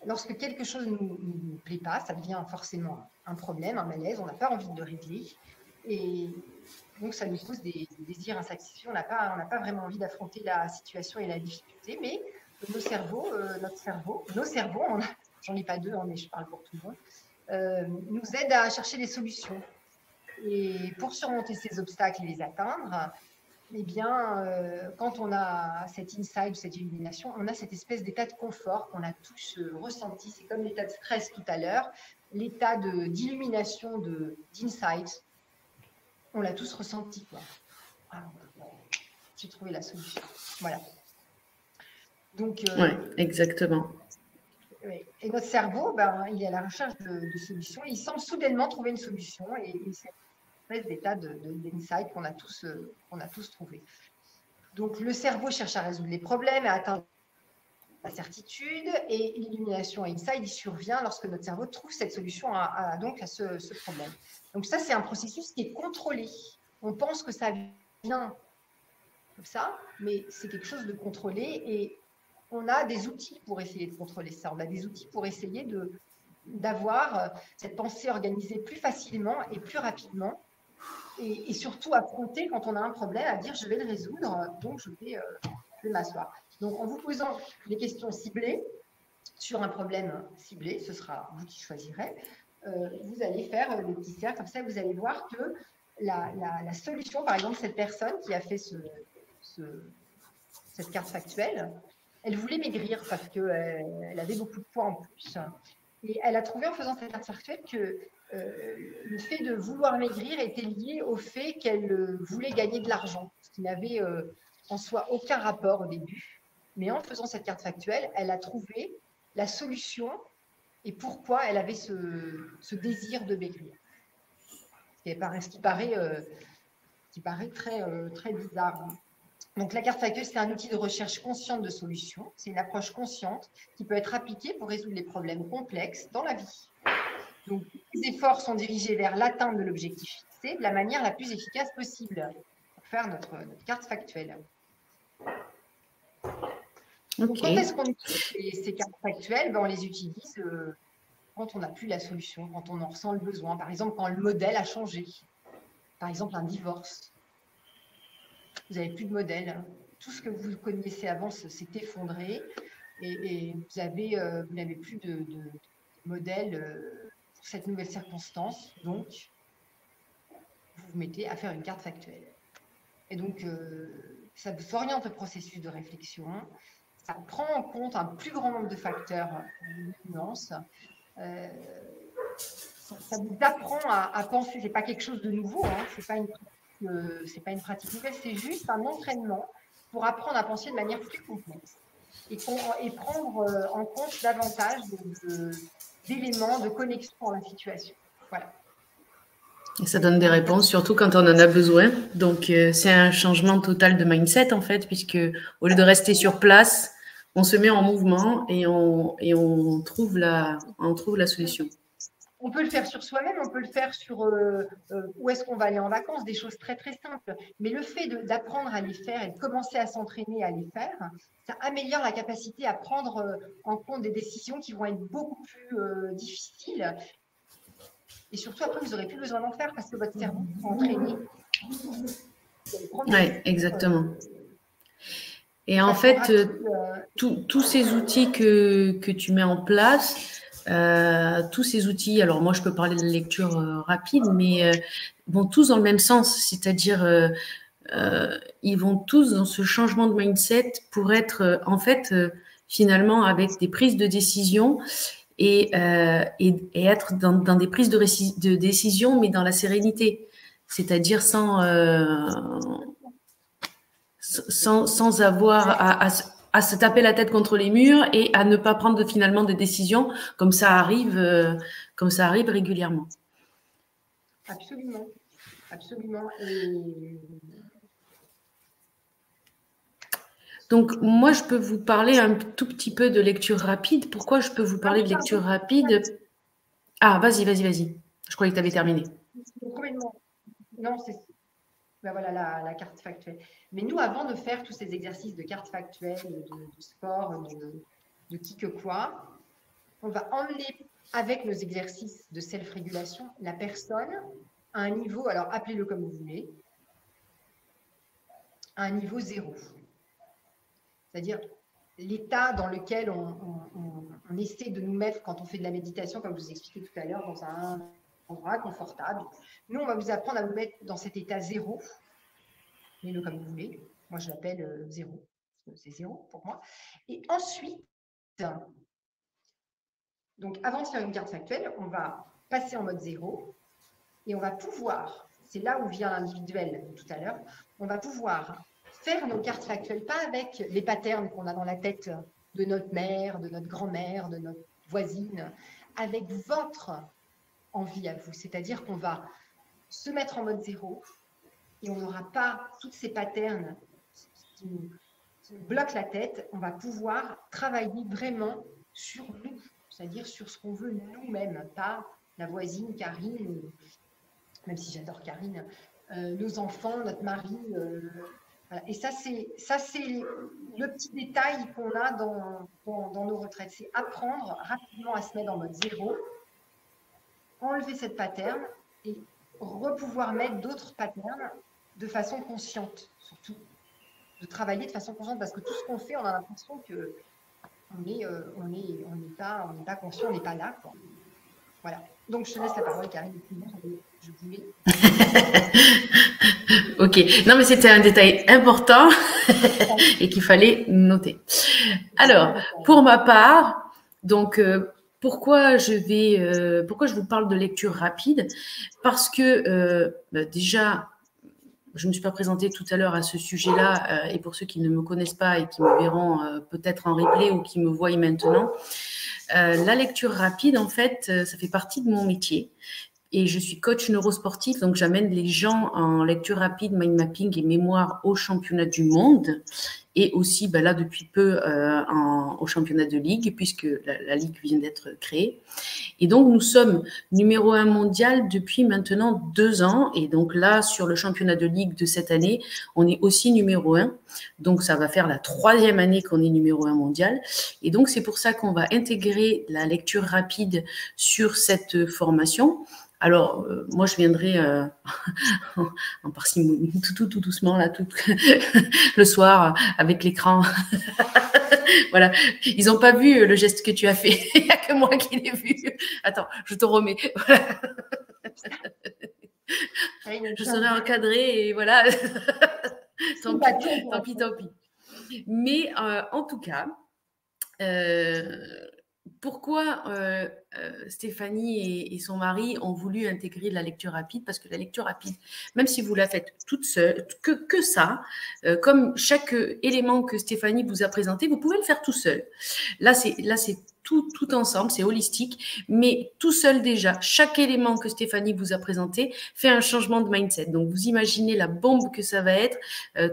Lorsque quelque chose ne nous plaît pas, ça devient forcément un problème, un malaise, on n'a pas envie de le régler. Et donc, ça nous pose des désirs insatisfaits. On n'a pas vraiment envie d'affronter la situation et la difficulté, mais nos cerveaux, j'en ai pas deux, hein, mais je parle pour tout le monde, nous aide à chercher des solutions. Et pour surmonter ces obstacles et les atteindre, eh bien, quand on a cet insight, cette illumination, on a cette espèce d'état de confort qu'on a tous ressenti. C'est comme l'état de stress tout à l'heure, l'état d'illumination, d'insight. On l'a tous ressenti, quoi. Ah, j'ai trouvé la solution. Voilà. Donc, oui, exactement. Et notre cerveau, ben, il est à la recherche de solutions. Il semble soudainement trouver une solution et c'est une espèce d'état d'insight qu'on a tous trouvé. Donc, le cerveau cherche à résoudre les problèmes, à atteindre la certitude, et l'illumination et insight, il survient lorsque notre cerveau trouve cette solution à ce problème. Donc, ça, c'est un processus qui est contrôlé. On pense que ça vient comme ça, mais c'est quelque chose de contrôlé et on a des outils pour essayer de contrôler ça. On a des outils pour essayer d'avoir cette pensée organisée plus facilement et plus rapidement et surtout affronter quand on a un problème, à dire je vais le résoudre, donc je vais m'asseoir. Donc en vous posant des questions ciblées sur un problème ciblé, ce sera vous qui choisirez, vous allez faire des petits cercles, comme ça vous allez voir que la solution, par exemple cette personne qui a fait cette carte factuelle, elle voulait maigrir parce qu'elle avait beaucoup de poids en plus. Et elle a trouvé en faisant cette carte factuelle que le fait de vouloir maigrir était lié au fait qu'elle voulait gagner de l'argent, ce qui n'avait en soi aucun rapport au début. Mais en faisant cette carte factuelle, elle a trouvé la solution et pourquoi elle avait ce désir de maigrir. Ce qui paraît très bizarre. Donc, la carte factuelle, c'est un outil de recherche consciente de solutions. C'est une approche consciente qui peut être appliquée pour résoudre les problèmes complexes dans la vie. Donc, les efforts sont dirigés vers l'atteinte de l'objectif fixé de la manière la plus efficace possible pour faire notre carte factuelle. Donc, quand est-ce qu'on utilise ces cartes factuelles? Ben, on les utilise quand on n'a plus la solution, quand on en ressent le besoin. Par exemple, quand le modèle a changé. Par exemple, un divorce. Vous n'avez plus de modèle. Tout ce que vous connaissez avant s'est effondré et vous n'avez plus de modèle pour cette nouvelle circonstance. Donc, vous vous mettez à faire une carte factuelle. Et donc, ça vous oriente le processus de réflexion. Ça prend en compte un plus grand nombre de facteurs d'influence. Ça vous apprend à penser. Ce n'est pas quelque chose de nouveau. Hein. Ce n'est pas une pratique nouvelle, c'est juste un entraînement pour apprendre à penser de manière plus complexe et prendre en compte davantage d'éléments de connexion dans la situation. Voilà. Et ça donne des réponses, surtout quand on en a besoin. Donc, c'est un changement total de mindset, en fait, puisque au lieu de rester sur place, on se met en mouvement et on trouve la solution. On peut le faire sur soi-même, on peut le faire sur où est-ce qu'on va aller en vacances, des choses très, très simples. Mais le fait d'apprendre à les faire et de commencer à s'entraîner à les faire, ça améliore la capacité à prendre en compte des décisions qui vont être beaucoup plus difficiles. Et surtout, après, vous n'aurez plus besoin d'en faire parce que votre cerveau sera entraîné. Oui, exactement. Et en fait, tous ces outils que tu mets en place, tous ces outils, alors moi je peux parler de lecture rapide, mais vont tous dans le même sens, c'est-à-dire ils vont tous dans ce changement de mindset pour être en fait finalement avec des prises de décision et être dans des prises de décision, mais dans la sérénité, c'est-à-dire sans avoir à se taper la tête contre les murs et à ne pas prendre finalement des décisions comme ça arrive régulièrement. Absolument, absolument. Donc moi je peux vous parler un tout petit peu de lecture rapide. Pourquoi je peux vous parler de lecture rapide? Ah, vas-y. Je croyais que tu avais terminé. Non, c'est ben voilà la carte factuelle. Mais nous, avant de faire tous ces exercices de carte factuelle, de sport, de qui que quoi, on va emmener avec nos exercices de self-régulation la personne à un niveau, alors appelez-le comme vous voulez, à un niveau 0. C'est-à-dire, l'état dans lequel on essaie de nous mettre quand on fait de la méditation, comme je vous expliquais tout à l'heure, dans un endroit confortable. Nous, on va vous apprendre à vous mettre dans cet état zéro, mettez-le comme vous voulez. Moi, je l'appelle zéro, c'est zéro pour moi. Et ensuite, donc avant de faire une carte factuelle, on va passer en mode zéro et on va pouvoir, c'est là où vient l'individuel tout à l'heure, on va pouvoir faire nos cartes factuelles, pas avec les patterns qu'on a dans la tête de notre mère, de notre grand-mère, de notre voisine, avec votre envie à vous. C'est-à-dire qu'on va se mettre en mode zéro et on n'aura pas toutes ces patterns qui nous bloquent la tête. On va pouvoir travailler vraiment sur nous, c'est-à-dire sur ce qu'on veut nous-mêmes, pas la voisine, Karine, même si j'adore Karine, nos enfants, notre mari. Voilà. Et ça, c'est le petit détail qu'on a dans nos retraites. C'est apprendre rapidement à se mettre en mode zéro, enlever cette pattern et repouvoir mettre d'autres patterns de façon consciente, surtout. De travailler de façon consciente, parce que tout ce qu'on fait, on a l'impression que on n'est pas conscient, on n'est pas là, quoi. Voilà. Donc, je te laisse la parole, Karine. Je voulais. Ok. Non, mais c'était un détail important et qu'il fallait noter. Alors, pour ma part, donc, pourquoi je vous parle de lecture rapide? Parce que déjà, je ne me suis pas présentée tout à l'heure à ce sujet-là, et pour ceux qui ne me connaissent pas et qui me verront peut-être en replay ou qui me voient maintenant, la lecture rapide, en fait, ça fait partie de mon métier. Et je suis coach neurosportif, donc j'amène les gens en lecture rapide, mind mapping et mémoire au championnat du monde. Et aussi, là, depuis peu, au championnat de ligue, puisque la ligue vient d'être créée. Et donc, nous sommes numéro 1 mondial depuis maintenant 2 ans. Et donc là, sur le championnat de ligue de cette année, on est aussi numéro 1. Donc, ça va faire la 3e année qu'on est numéro 1 mondial. Et donc, c'est pour ça qu'on va intégrer la lecture rapide sur cette formation. Alors, moi, je viendrai en parcimonie, tout doucement, là, tout le soir, avec l'écran. Voilà. Ils n'ont pas vu le geste que tu as fait. Il n'y a que moi qui l'ai vu. Attends, je te remets. Voilà. Je serai encadrée et voilà. Tant pis. Mais en tout cas, pourquoi Stéphanie et son mari ont voulu intégrer la lecture rapide? Parce que la lecture rapide, même si vous la faites toute seule, que ça, comme chaque élément que Stéphanie vous a présenté, vous pouvez le faire tout seul. Là, c'est tout ensemble, c'est holistique, mais tout seul déjà, chaque élément que Stéphanie vous a présenté fait un changement de mindset. Donc, vous imaginez la bombe que ça va être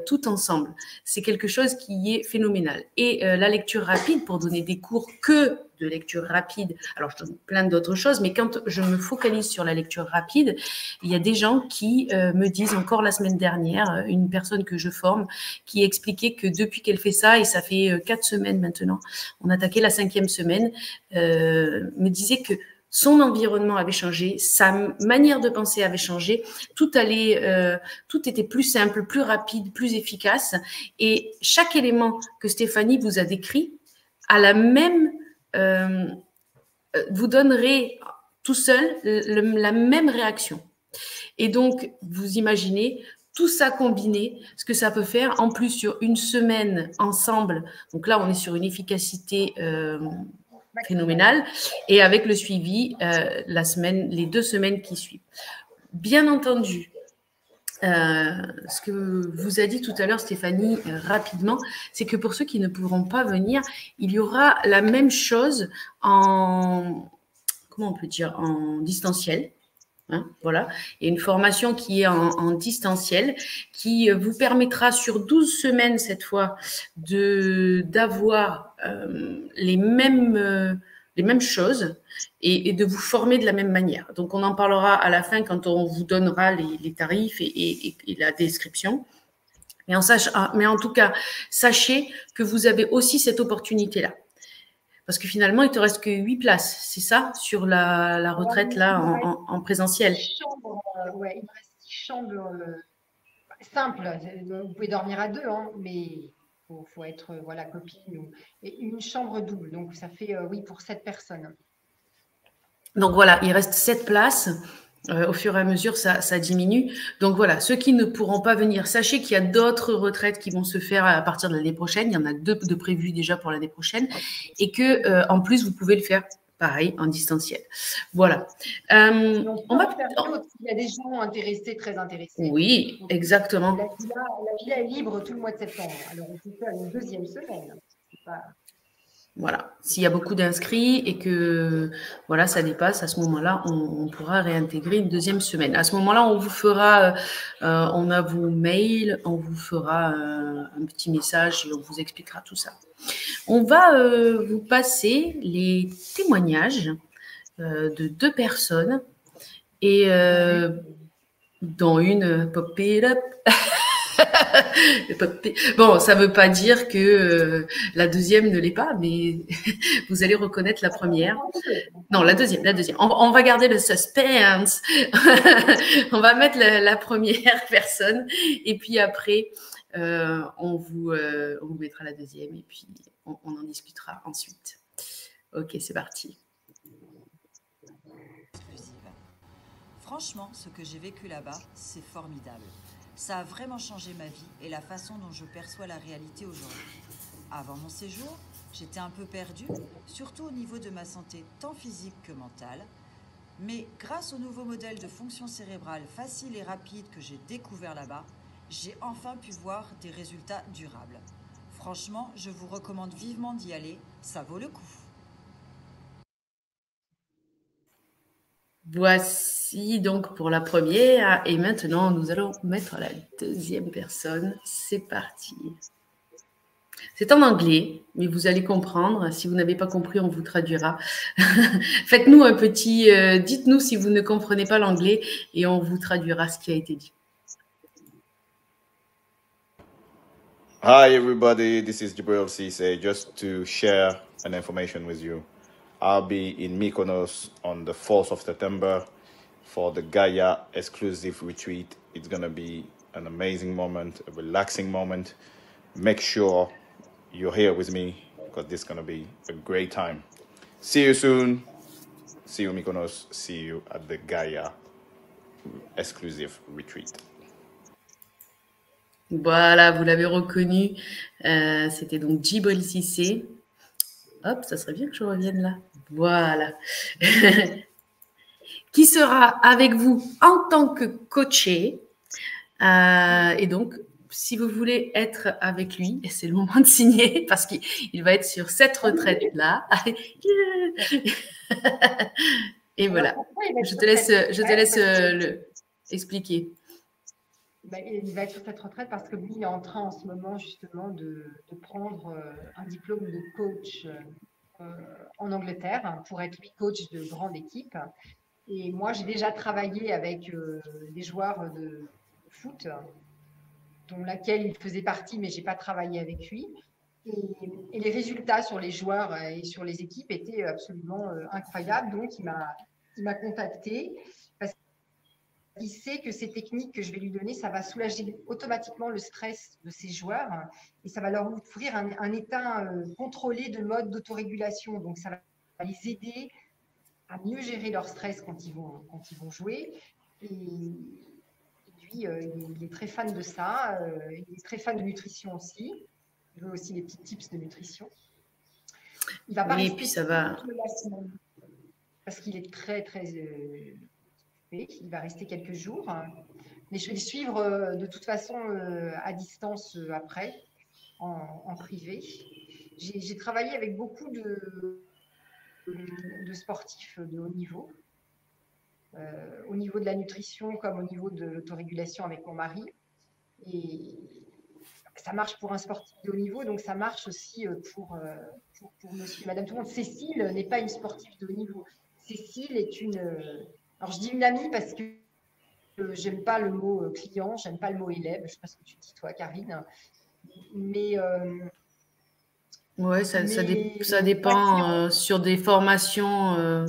tout ensemble. C'est quelque chose qui est phénoménal. Et la lecture rapide, pour donner des cours que de lecture rapide, alors je donne plein d'autres choses, mais quand je me focalise sur la lecture rapide, il y a des gens qui me disent, encore la semaine dernière, une personne que je forme, qui expliquait que depuis qu'elle fait ça, et ça fait 4 semaines maintenant, on attaquait la 5e semaine, me disait que son environnement avait changé, sa manière de penser avait changé, tout était plus simple, plus rapide, plus efficace, et chaque élément que Stéphanie vous a décrit a la même vous donnerez tout seul la même réaction. Et donc, vous imaginez tout ça combiné, ce que ça peut faire. En plus, sur une semaine ensemble, donc là, on est sur une efficacité phénoménale. Et avec le suivi, les 2 semaines qui suivent. Bien entendu, ce que vous a dit tout à l'heure Stéphanie rapidement, c'est que pour ceux qui ne pourront pas venir, il y aura la même chose en distanciel. Hein, voilà. Il y a une formation qui est en distanciel qui vous permettra sur 12 semaines cette fois d'avoir les mêmes choses et de vous former de la même manière. Donc, on en parlera à la fin quand on vous donnera les tarifs et la description. Mais en tout cas, sachez que vous avez aussi cette opportunité-là. Parce que finalement, il ne te reste que 8 places, c'est ça, sur la retraite là en présentiel. Il me reste 6 chambres simples. Vous pouvez dormir à 2, hein, mais faut être voilà, copine. Et une chambre double, donc ça fait, oui, pour 7 personnes. Donc voilà, il reste 7 places. Au fur et à mesure, ça diminue. Donc voilà, ceux qui ne pourront pas venir, sachez qu'il y a d'autres retraites qui vont se faire à partir de l'année prochaine. Il y en a 2 de prévues déjà pour l'année prochaine. Et que, en plus, vous pouvez le faire pareil, en distanciel. Voilà. On va faire d'autres. Il y a des gens intéressés, très intéressés. Oui, donc, exactement. La villa est libre tout le mois de septembre. Alors, on peut faire une 2e semaine. Voilà. S'il y a beaucoup d'inscrits et que voilà, ça dépasse, à ce moment-là, on pourra réintégrer une 2e semaine. À ce moment-là, on vous fera, on a vos mails, on vous fera un petit message et on vous expliquera tout ça. On va vous passer les témoignages de 2 personnes et dont une pop it up. Bon, ça ne veut pas dire que la 2e ne l'est pas, mais vous allez reconnaître la première. Non, la deuxième. On va garder le suspense. On va mettre la première personne et puis après, on vous mettra la 2e et puis on en discutera ensuite. Ok, c'est parti. Franchement, ce que j'ai vécu là-bas, c'est formidable. Ça a vraiment changé ma vie et la façon dont je perçois la réalité aujourd'hui. Avant mon séjour, j'étais un peu perdue, surtout au niveau de ma santé tant physique que mentale. Mais grâce au nouveau modèle de fonction cérébrale facile et rapide que j'ai découvert là-bas, j'ai enfin pu voir des résultats durables. Franchement, je vous recommande vivement d'y aller, ça vaut le coup. Voici donc pour la première et maintenant nous allons mettre la 2e personne. C'est parti. C'est en anglais, mais vous allez comprendre. Si vous n'avez pas compris, on vous traduira. Faites-nous un petit... dites-nous si vous ne comprenez pas l'anglais et on vous traduira ce qui a été dit. Hi everybody, this is Jibril Cisse. Just to share an information with you. I'll be in Mykonos on the 4th of September for the Gaia exclusive retreat. It's going to be an amazing moment, a relaxing moment. Make sure you're here with me because this is going to be a great time. See you soon. See you Mykonos. See you at the Gaia exclusive retreat. Voilà, vous l'avez reconnu. C'était donc Djibril Cissé. Hop, ça serait bien que je revienne là. Voilà. Qui sera avec vous en tant que coaché. Et donc, si vous voulez être avec lui, c'est le moment de signer parce qu'il va être sur cette retraite-là. Et voilà. Je te laisse le expliquer. Il va être sur cette retraite parce que lui, il est en train en ce moment justement de prendre un diplôme de coach en Angleterre pour être lui coach de grande équipe. Et moi, j'ai déjà travaillé avec des joueurs de foot, dont laquelle il faisait partie, mais je n'ai pas travaillé avec lui. Et les résultats sur les joueurs et sur les équipes étaient absolument incroyables. Donc, il m'a contacté parce qu'il sait que ces techniques que je vais lui donner, ça va soulager automatiquement le stress de ses joueurs et ça va leur offrir un état contrôlé de mode d'autorégulation. Donc, ça va les aider à mieux gérer leur stress quand ils vont jouer. Et lui, il est très fan de ça. Il est très fan de nutrition aussi. Il veut aussi des petits tips de nutrition. Il va pas oui, et puis ça va. Parce qu'il est très, très il va rester quelques jours. Mais je vais le suivre de toute façon à distance après, en privé. J'ai travaillé avec beaucoup de sportifs de haut niveau, au niveau de la nutrition comme au niveau de l'autorégulation avec mon mari. Et ça marche pour un sportif de haut niveau, donc ça marche aussi pour monsieur et madame tout le monde. Cécile n'est pas une sportive de haut niveau. Cécile est une... alors, je dis une amie parce que j'aime pas le mot client, j'aime pas le mot élève. Je ne sais pas ce que tu dis, toi, Karine. Mais... oui, ça dépend sur des formations.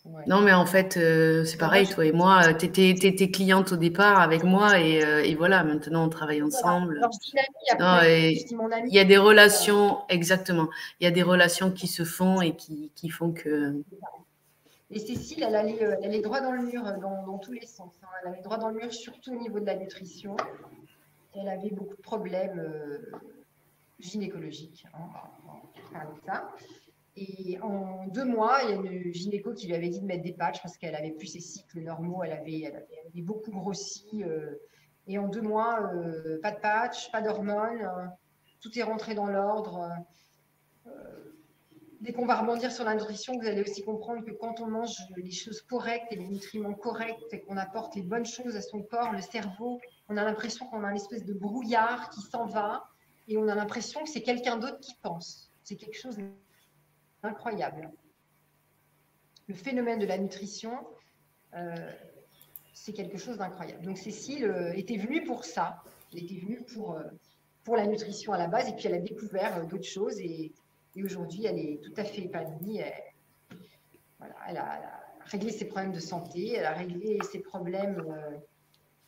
Ouais. Non, mais en fait, c'est pareil, toi et moi, tu étais cliente au départ avec moi et voilà, maintenant on travaille Voilà. ensemble. Alors, je dis l'ami Non, après. Je et dis mon ami. il y a des relations, exactement, il y a des relations qui se font et qui font que… Et Cécile, elle allait droit dans le mur dans tous les sens. Hein. Elle allait droit dans le mur, surtout au niveau de la nutrition. Elle avait beaucoup de problèmes gynécologiques. Hein, on va parler de ça. Et en 2 mois, il y a une gynéco qui lui avait dit de mettre des patchs parce qu'elle avait plus ses cycles normaux. Elle avait beaucoup grossi. Et en 2 mois, pas de patch, pas d'hormones. Tout est rentré dans l'ordre. Dès qu'on va rebondir sur la nutrition, vous allez aussi comprendre que quand on mange les choses correctes et les nutriments corrects et qu'on apporte les bonnes choses à son corps, le cerveau, on a l'impression qu'on a une espèce de brouillard qui s'en va et on a l'impression que c'est quelqu'un d'autre qui pense. C'est quelque chose d'incroyable. Le phénomène de la nutrition, c'est quelque chose d'incroyable. Donc Cécile était venue pour ça. Elle était venue pour la nutrition à la base et puis elle a découvert d'autres choses et aujourd'hui, elle est tout à fait épanouie. Elle a réglé ses problèmes de santé, elle a réglé ses problèmes.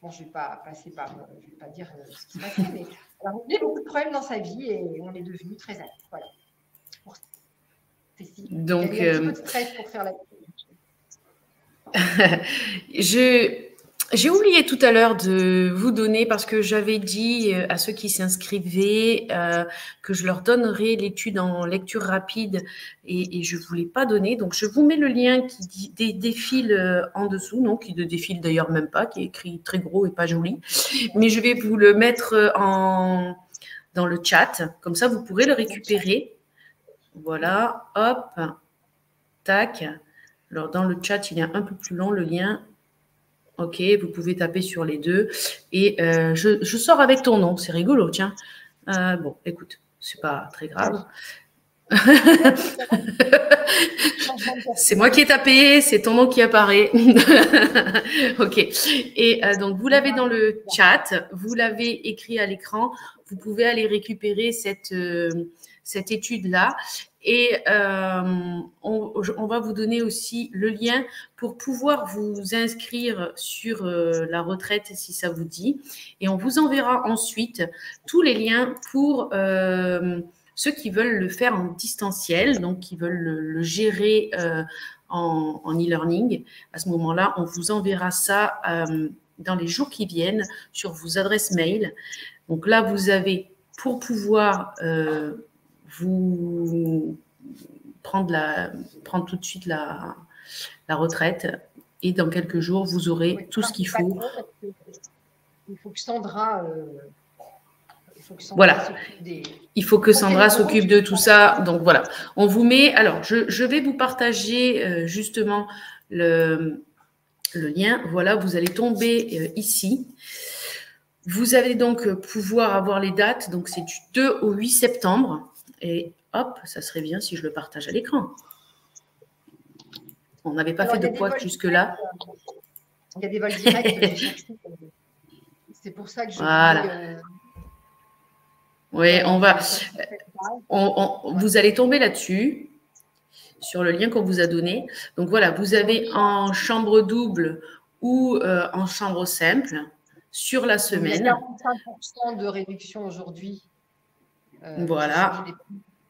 Bon, je ne vais pas passer par, je vais pas dire ce qui s'est passé, mais elle a réglé beaucoup de problèmes dans sa vie et on est devenus très amis. Voilà. Pour Cécile. Donc, il y a eu un petit peu de stress pour faire la. J'ai oublié tout à l'heure de vous donner, parce que j'avais dit à ceux qui s'inscrivaient que je leur donnerais l'étude en lecture rapide et je ne vous l'ai pas donné. Donc, je vous mets le lien qui défile en dessous, non, qui ne défile d'ailleurs même pas, qui est écrit très gros et pas joli. Mais je vais vous le mettre dans le chat. Comme ça, vous pourrez le récupérer. Voilà, hop, tac. Alors, dans le chat, il est un peu plus long, le lien. Ok, vous pouvez taper sur les deux. Et je sors avec ton nom. C'est rigolo, tiens. Bon, écoute, c'est pas très grave. C'est moi qui ai tapé, c'est ton nom qui apparaît. Ok. Et donc, vous l'avez dans le chat, vous l'avez écrit à l'écran. Vous pouvez aller récupérer cette étude-là. Et on va vous donner aussi le lien pour pouvoir vous inscrire sur la retraite si ça vous dit. Et on vous enverra ensuite tous les liens pour ceux qui veulent le faire en distanciel, donc qui veulent le gérer en e-learning. À ce moment-là, on vous enverra ça dans les jours qui viennent sur vos adresses mail. Donc là, vous avez pour pouvoir vous prendre tout de suite la retraite et dans quelques jours, vous aurez tout ce qu'il faut. Il faut que Sandra… Voilà, il faut que Sandra s'occupe de tout ça. Donc voilà, on vous met… Alors, je vais vous partager justement le lien. Voilà, vous allez tomber ici. Vous allez donc pouvoir avoir les dates. Donc, c'est du 2 au 8 septembre. Et hop, ça serait bien si je le partage à l'écran. On n'avait pas fait de poids jusque-là. Il y a des vols directs. C'est pour ça que je… Voilà. Oui, on va… vous allez tomber là-dessus, sur le lien qu'on vous a donné. Donc, voilà, vous avez en chambre double ou en chambre simple sur la semaine. Il y a 45% de réduction aujourd'hui. Voilà.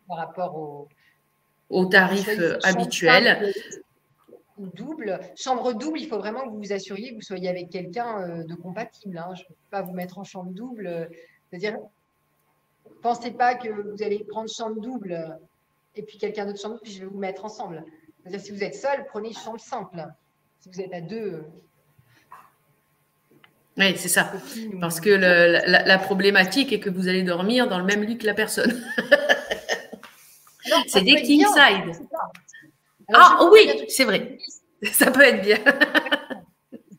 Par rapport au tarif habituel. Double. Chambre double, il faut vraiment que vous vous assuriez que vous soyez avec quelqu'un de compatible. Hein. Je ne peux pas vous mettre en chambre double. C'est-à-dire, ne pensez pas que vous allez prendre chambre double et puis quelqu'un d'autre chambre double, puis je vais vous mettre ensemble. C'est-à-dire, si vous êtes seul, prenez une chambre simple. Si vous êtes à deux… Oui, c'est ça. Parce que la problématique est que vous allez dormir dans le même lit que la personne. C'est des king side. Ah oui, c'est vrai. Ça peut être bien.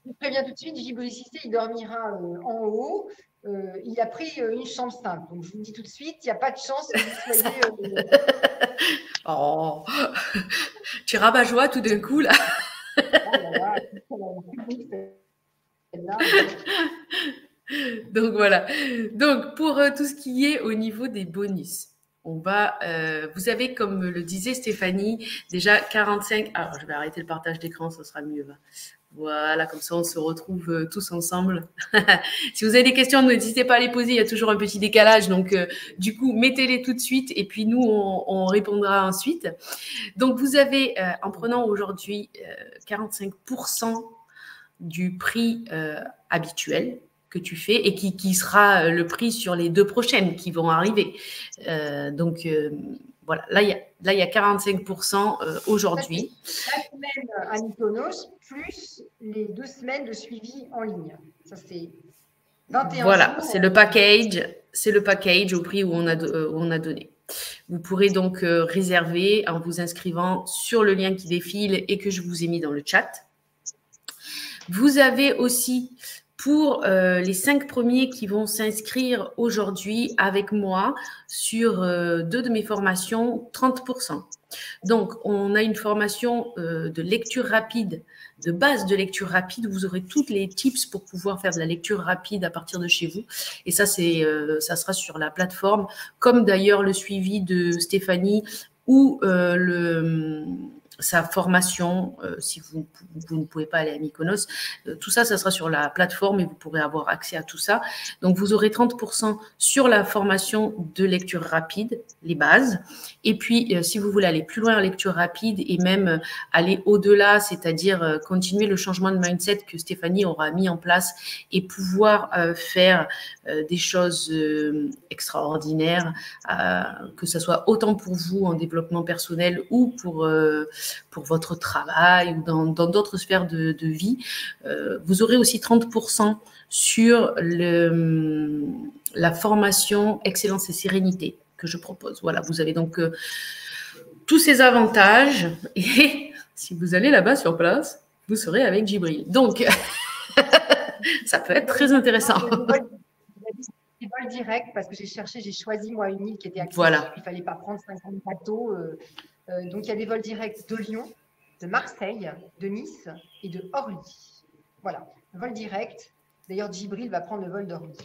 Je préviens tout de suite, Djibril Cissé, il dormira en haut. Il a pris une chambre simple. Donc, je vous dis tout de suite, il n'y a pas de chance que vous soyez… Oh, tu rabat-joie tout d'un coup, là. Donc, voilà. Donc, pour tout ce qui est au niveau des bonus, vous avez, comme le disait Stéphanie, déjà 45. Alors, je vais arrêter le partage d'écran, ça sera mieux. Voilà, comme ça, on se retrouve tous ensemble. Si vous avez des questions, n'hésitez pas à les poser. Il y a toujours un petit décalage. Donc, du coup, mettez-les tout de suite et puis nous, on répondra ensuite. Donc, vous avez, en prenant aujourd'hui 45% du prix habituel que tu fais et qui sera le prix sur les 2 prochaines qui vont arriver. Voilà, là, il y a 45% aujourd'hui. La semaine à Mykonos, plus les 2 semaines de suivi en ligne. Ça, c'est 21 voilà, jours. C'est le package au prix où on a donné. Vous pourrez donc réserver en vous inscrivant sur le lien qui défile et que je vous ai mis dans le chat. Vous avez aussi, pour les 5 premiers qui vont s'inscrire aujourd'hui avec moi sur 2 de mes formations, 30%. Donc, on a une formation de lecture rapide, de base de lecture rapide. Vous aurez toutes les tips pour pouvoir faire de la lecture rapide à partir de chez vous. Et ça, ça sera sur la plateforme, comme d'ailleurs le suivi de Stéphanie ou sa formation, si vous ne pouvez pas aller à Mykonos. Tout ça, ça sera sur la plateforme et vous pourrez avoir accès à tout ça. Donc, vous aurez 30% sur la formation de lecture rapide, les bases. Et puis, si vous voulez aller plus loin en lecture rapide et même aller au-delà, c'est-à-dire continuer le changement de mindset que Stéphanie aura mis en place et pouvoir faire des choses extraordinaires, que ce soit autant pour vous en développement personnel ou pour votre travail ou dans d'autres sphères de vie, vous aurez aussi 30% sur la formation Excellence et Sérénité que je propose. Voilà, vous avez donc tous ces avantages et si vous allez là-bas sur place, vous serez avec Djibril. Donc, ça peut être très intéressant. Des vols directs parce que j'ai choisi moi une île qui était accessible. Voilà. Il ne fallait pas prendre 50 bateaux. Donc, il y a des vols directs de Lyon, de Marseille, de Nice et de Orly. Voilà, vol direct. D'ailleurs, Djibril va prendre le vol d'Orly.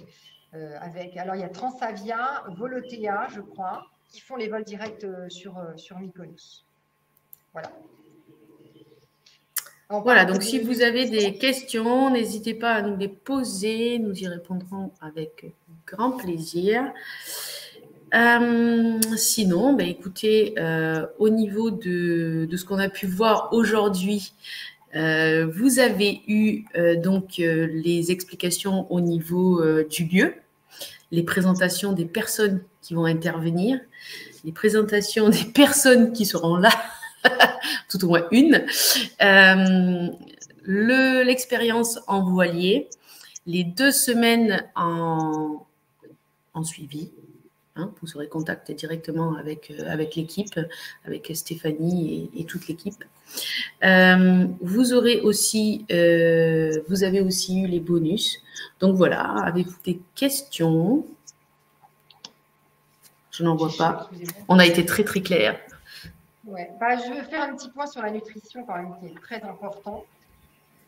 Alors, il y a Transavia, Volotea, je crois, qui font les vols directs sur Mykonos. Voilà. Voilà, donc si vous avez des questions, n'hésitez pas à nous les poser. Nous y répondrons avec grand plaisir. Sinon, écoutez, au niveau de ce qu'on a pu voir aujourd'hui, vous avez eu donc les explications au niveau du lieu, les présentations des personnes qui vont intervenir, les présentations des personnes qui seront là, tout au moins une, l'expérience en voilier, les 2 semaines en suivi. Vous serez contacté directement avec l'équipe, avec Stéphanie et toute l'équipe. Vous avez aussi eu les bonus. Donc voilà, avez-vous des questions? Je n'en vois pas. On a été très très clair. Ouais. Je veux faire un petit point sur la nutrition quand même, qui est très important.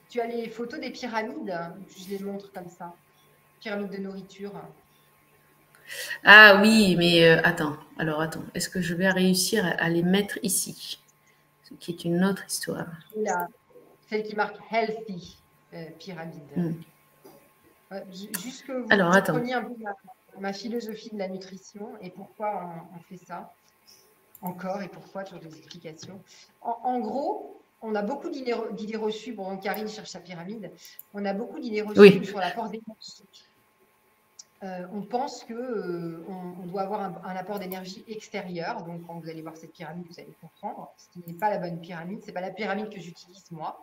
Tu as les photos des pyramides, je les montre comme ça. Pyramides de nourriture. Ah oui, mais attends. Est-ce que je vais réussir à les mettre ici? Ce qui est une autre histoire. Là, celle qui marque Healthy pyramide. Juste que vous compreniez un peu ma philosophie de la nutrition et pourquoi on fait ça encore et pourquoi, toujours des explications. En gros, on a beaucoup d'idées reçues. Bon, Karine cherche sa pyramide. On a beaucoup d'idées reçues sur l'apport d'énergie. On pense qu'on doit avoir un apport d'énergie extérieur. Donc, quand vous allez voir cette pyramide, vous allez comprendre. Ce qui n'est pas la bonne pyramide. Ce n'est pas la pyramide que j'utilise moi.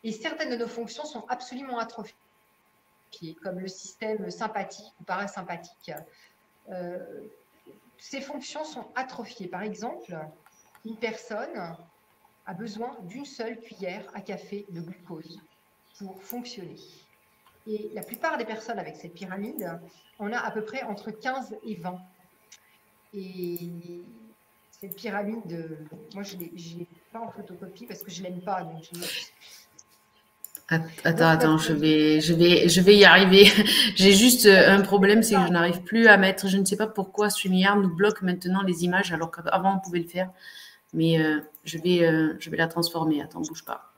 Et certaines de nos fonctions sont absolument atrophiées, comme le système sympathique ou parasympathique. Ces fonctions sont atrophiées. Par exemple, une personne a besoin d'une seule cuillère à café de glucose pour fonctionner. Et la plupart des personnes avec cette pyramide, on a à peu près entre 15 et 20. Et cette pyramide, moi je ne l'ai pas en photocopie parce que je ne l'aime pas. Donc Attends, je vais y arriver. J'ai juste un problème, c'est que je n'arrive plus à mettre, je ne sais pas pourquoi StreamYard nous bloque maintenant les images, alors qu'avant on pouvait le faire. Mais je vais la transformer. Attends, bouge pas.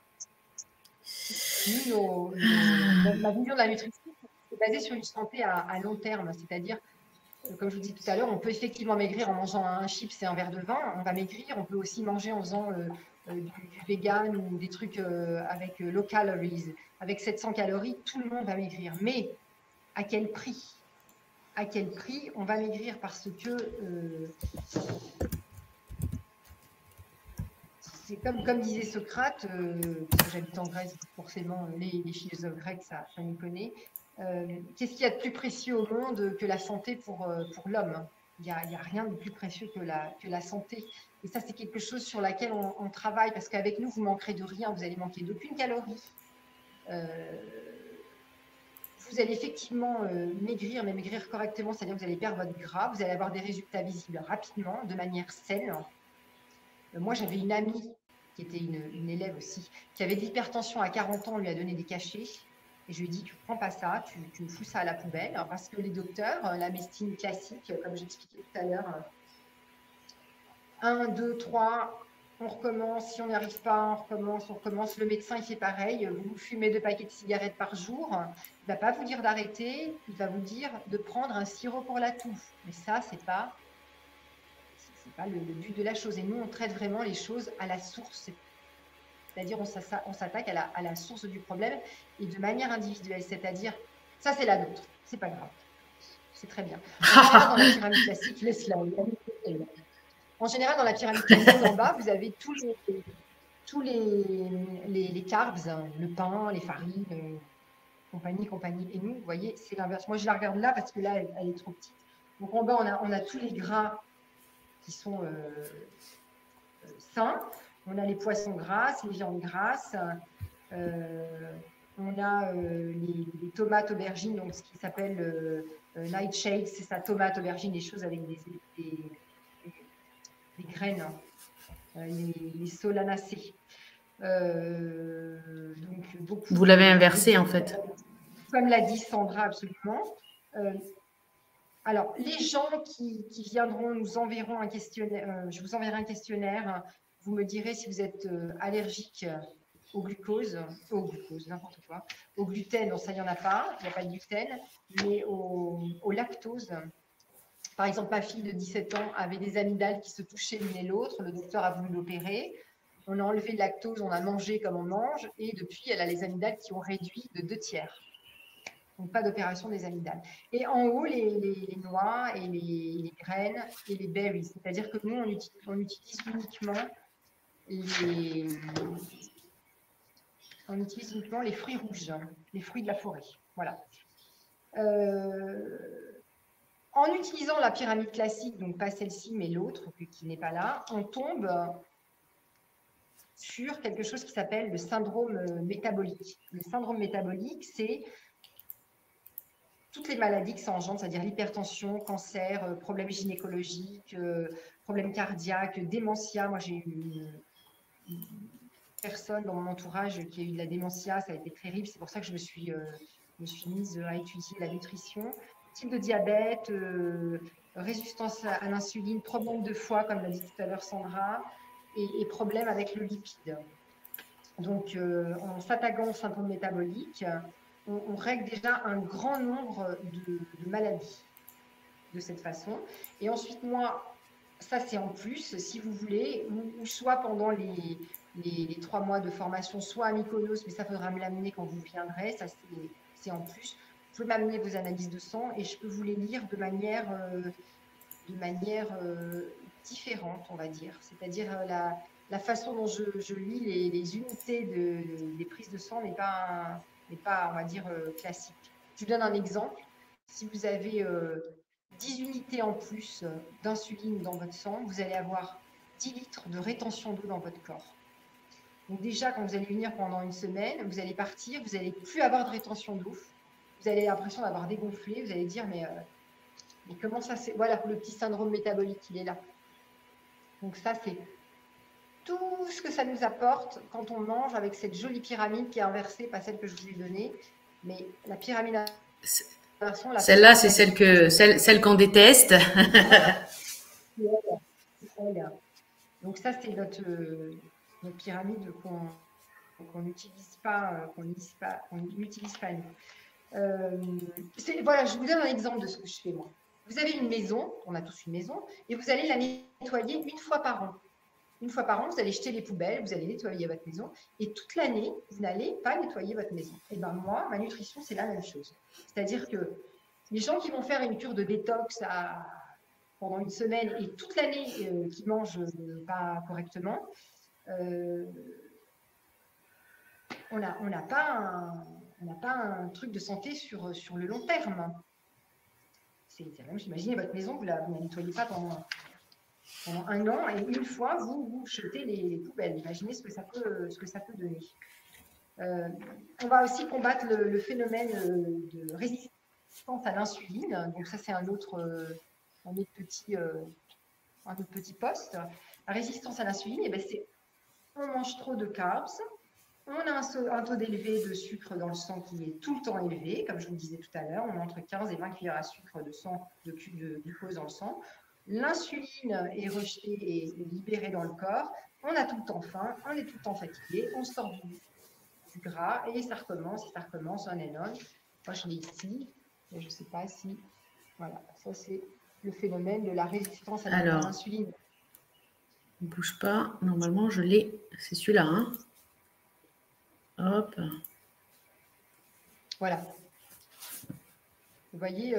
Ma vision de la nutrition est basée sur une santé à long terme, c'est-à-dire, comme je vous dis tout à l'heure, on peut effectivement maigrir en mangeant un chips et un verre de vin, on va maigrir, on peut aussi manger en faisant du vegan ou des trucs avec low calories, avec 700 calories, tout le monde va maigrir. Mais à quel prix? À quel prix on va maigrir? Parce que c'est comme disait Socrate, parce que j'habite en Grèce, forcément les philosophes grecs, ça nous connaît. Qu'est-ce qu'il y a de plus précieux au monde que la santé pour l'homme? Il n'y a rien de plus précieux que la santé. Et ça, c'est quelque chose sur laquelle on travaille, parce qu'avec nous, vous ne manquerez de rien, vous allez manquer d'aucune calorie. Vous allez effectivement maigrir, mais maigrir correctement, c'est-à-dire que vous allez perdre votre gras, vous allez avoir des résultats visibles rapidement, de manière saine. Moi, j'avais une amie qui était une élève aussi, qui avait de l'hypertension à 40 ans, on lui a donné des cachets. Et je lui ai dit, tu ne prends pas ça, tu me fous ça à la poubelle, parce que les docteurs, la médecine classique, comme j'expliquais tout à l'heure, 1, 2, 3, on recommence, si on n'y arrive pas, on recommence. Le médecin, il fait pareil, vous fumez 2 paquets de cigarettes par jour, il ne va pas vous dire d'arrêter, il va vous dire de prendre un sirop pour la toux. Mais ça, c'est pas le but de la chose. Et nous, on traite vraiment les choses à la source. C'est-à-dire, on s'attaque à la source du problème et de manière individuelle. C'est-à-dire, ça, c'est la nôtre. C'est pas grave. C'est très bien. En général, dans la pyramide classique, en général, dans la pyramide classique, en bas, vous avez tous les carbs, le pain, les farines, compagnie. Et nous, vous voyez, c'est l'inverse. Moi, je la regarde là parce que là, elle est trop petite. Donc, en bas, on a tous les gras qui sont sains. On a les poissons grasses, les viandes grasses. On a les tomates, aubergines, donc ce qui s'appelle nightshade, c'est ça, tomate, aubergine, des choses avec des graines, les solanacées. Donc, vous l'avez inversé en fait. Comme l'a dit Sandra, absolument. Alors, les gens qui viendront, nous enverront un questionnaire. Je vous enverrai un questionnaire. Vous me direz si vous êtes allergique au glucose, n'importe quoi. Au gluten, non, ça, il n'y en a pas. Il n'y a pas de gluten. Mais au lactose. Par exemple, ma fille de 17 ans avait des amygdales qui se touchaient l'une et l'autre. Le docteur a voulu l'opérer. On a enlevé le lactose, on a mangé comme on mange. Et depuis, elle a les amygdales qui ont réduit de 2/3. Donc, pas d'opération des amygdales. Et en haut, les noix et les graines et les berries. C'est-à-dire que nous, on utilise uniquement les fruits rouges, les fruits de la forêt. Voilà. En utilisant la pyramide classique, donc pas celle-ci, mais l'autre qui n'est pas là, on tombe sur quelque chose qui s'appelle le syndrome métabolique. Le syndrome métabolique, c'est toutes les maladies que ça engendre, c'est-à-dire l'hypertension, cancer, problèmes gynécologiques, problèmes cardiaques, démentia. Moi, j'ai eu une personne dans mon entourage qui a eu de la démentia, ça a été terrible. C'est pour ça que je me suis mise à étudier la nutrition. Type de diabète, résistance à l'insuline, problème de foie, comme l'a dit tout à l'heure Sandra, et problème avec le lipide. Donc, en s'attaquant au syndrome métabolique, on règle déjà un grand nombre de maladies de cette façon. Et ensuite, moi, ça c'est en plus, si vous voulez, ou soit pendant les 3 mois de formation, soit à Mykonos, mais ça faudra me l'amener quand vous viendrez, ça c'est en plus. Vous pouvez m'amener vos analyses de sang et je peux vous les lire de manière différente, on va dire. C'est-à-dire la façon dont je lis les unités des prises de sang n'est pas, on va dire, classique. Je vous donne un exemple. Si vous avez 10 unités en plus d'insuline dans votre sang, vous allez avoir 10 litres de rétention d'eau dans votre corps. Donc déjà, quand vous allez venir pendant une semaine, vous allez partir, vous n'allez plus avoir de rétention d'eau. Vous avez l'impression d'avoir dégonflé. Vous allez dire, mais comment ça c'est... Voilà, le petit syndrome métabolique, il est là. Donc ça, c'est tout ce que ça nous apporte quand on mange avec cette jolie pyramide qui est inversée, pas celle que je vous ai donnée, mais la pyramide inversion. Celle-là, c'est celle qu'on déteste. Donc ça, c'est notre pyramide qu'on n'utilise pas, qu'on n'utilise pas nous. Voilà, je vous donne un exemple de ce que je fais moi. Vous avez une maison, on a tous une maison, et vous allez la nettoyer une fois par an. Une fois par an, vous allez jeter les poubelles, vous allez nettoyer votre maison, et toute l'année, vous n'allez pas nettoyer votre maison. Et bien moi, ma nutrition, c'est la même chose. C'est-à-dire que les gens qui vont faire une cure de détox pendant une semaine et toute l'année qui mangent pas correctement, on n'a pas un truc de santé sur le long terme. C'est même, imaginez votre maison, vous ne la nettoyez pas pendant un an et une fois, vous jetez les poubelles. Imaginez ce que ça peut donner. On va aussi combattre le phénomène de résistance à l'insuline. Donc ça, c'est un autre petit poste. La résistance à l'insuline, c'est on mange trop de carbs, on a un taux d'élevé de sucre dans le sang qui est tout le temps élevé, comme je vous le disais tout à l'heure, on a entre 15 et 20 cuillères à sucre de glucose dans le sang. L'insuline est rejetée et libérée dans le corps, on a tout le temps faim, on est tout le temps fatigué, on sort du gras et ça recommence, on and on. Moi, je l'ai ici, mais je ne sais pas si... Voilà, ça c'est le phénomène de la résistance à l'insuline. Ne bouge pas, normalement je l'ai, c'est celui-là. Hein. Hop. Voilà. Vous voyez,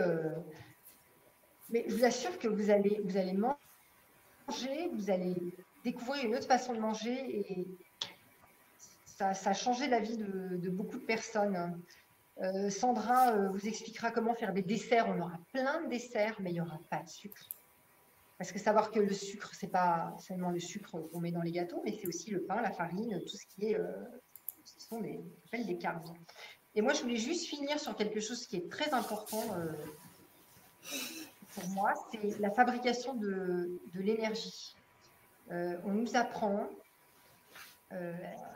mais je vous assure que vous allez manger, vous allez découvrir une autre façon de manger et ça a changé la vie de beaucoup de personnes. Sandra vous expliquera comment faire des desserts. On aura plein de desserts, mais il n'y aura pas de sucre. Parce que savoir que le sucre, ce n'est pas seulement le sucre qu'on met dans les gâteaux, mais c'est aussi le pain, la farine, tout ce qui est, ce sont des carbs. Et moi, je voulais juste finir sur quelque chose qui est très important pour moi, c'est la fabrication de l'énergie. On nous apprend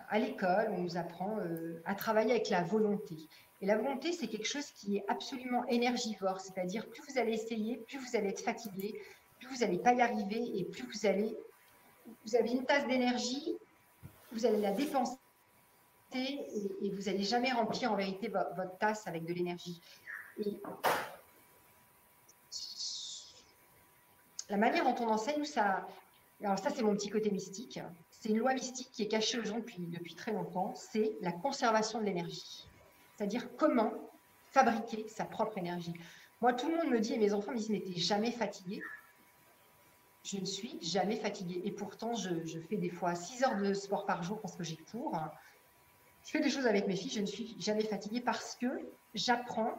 à l'école, on nous apprend à travailler avec la volonté. Et la volonté, c'est quelque chose qui est absolument énergivore, c'est-à-dire plus vous allez essayer, plus vous allez être fatigué, plus vous n'allez pas y arriver et plus vous avez une tasse d'énergie, vous allez la dépenser et vous n'allez jamais remplir en vérité votre tasse avec de l'énergie. Et la manière dont on enseigne, alors ça c'est mon petit côté mystique, c'est une loi mystique qui est cachée aux gens depuis très longtemps, c'est la conservation de l'énergie. C'est-à-dire comment fabriquer sa propre énergie. Moi, tout le monde me dit, et mes enfants me disent, mais t'es jamais fatigué. Je ne suis jamais fatiguée. Et pourtant, je fais des fois 6 heures de sport par jour parce que j'ai cours. Je fais des choses avec mes filles, je ne suis jamais fatiguée parce que j'apprends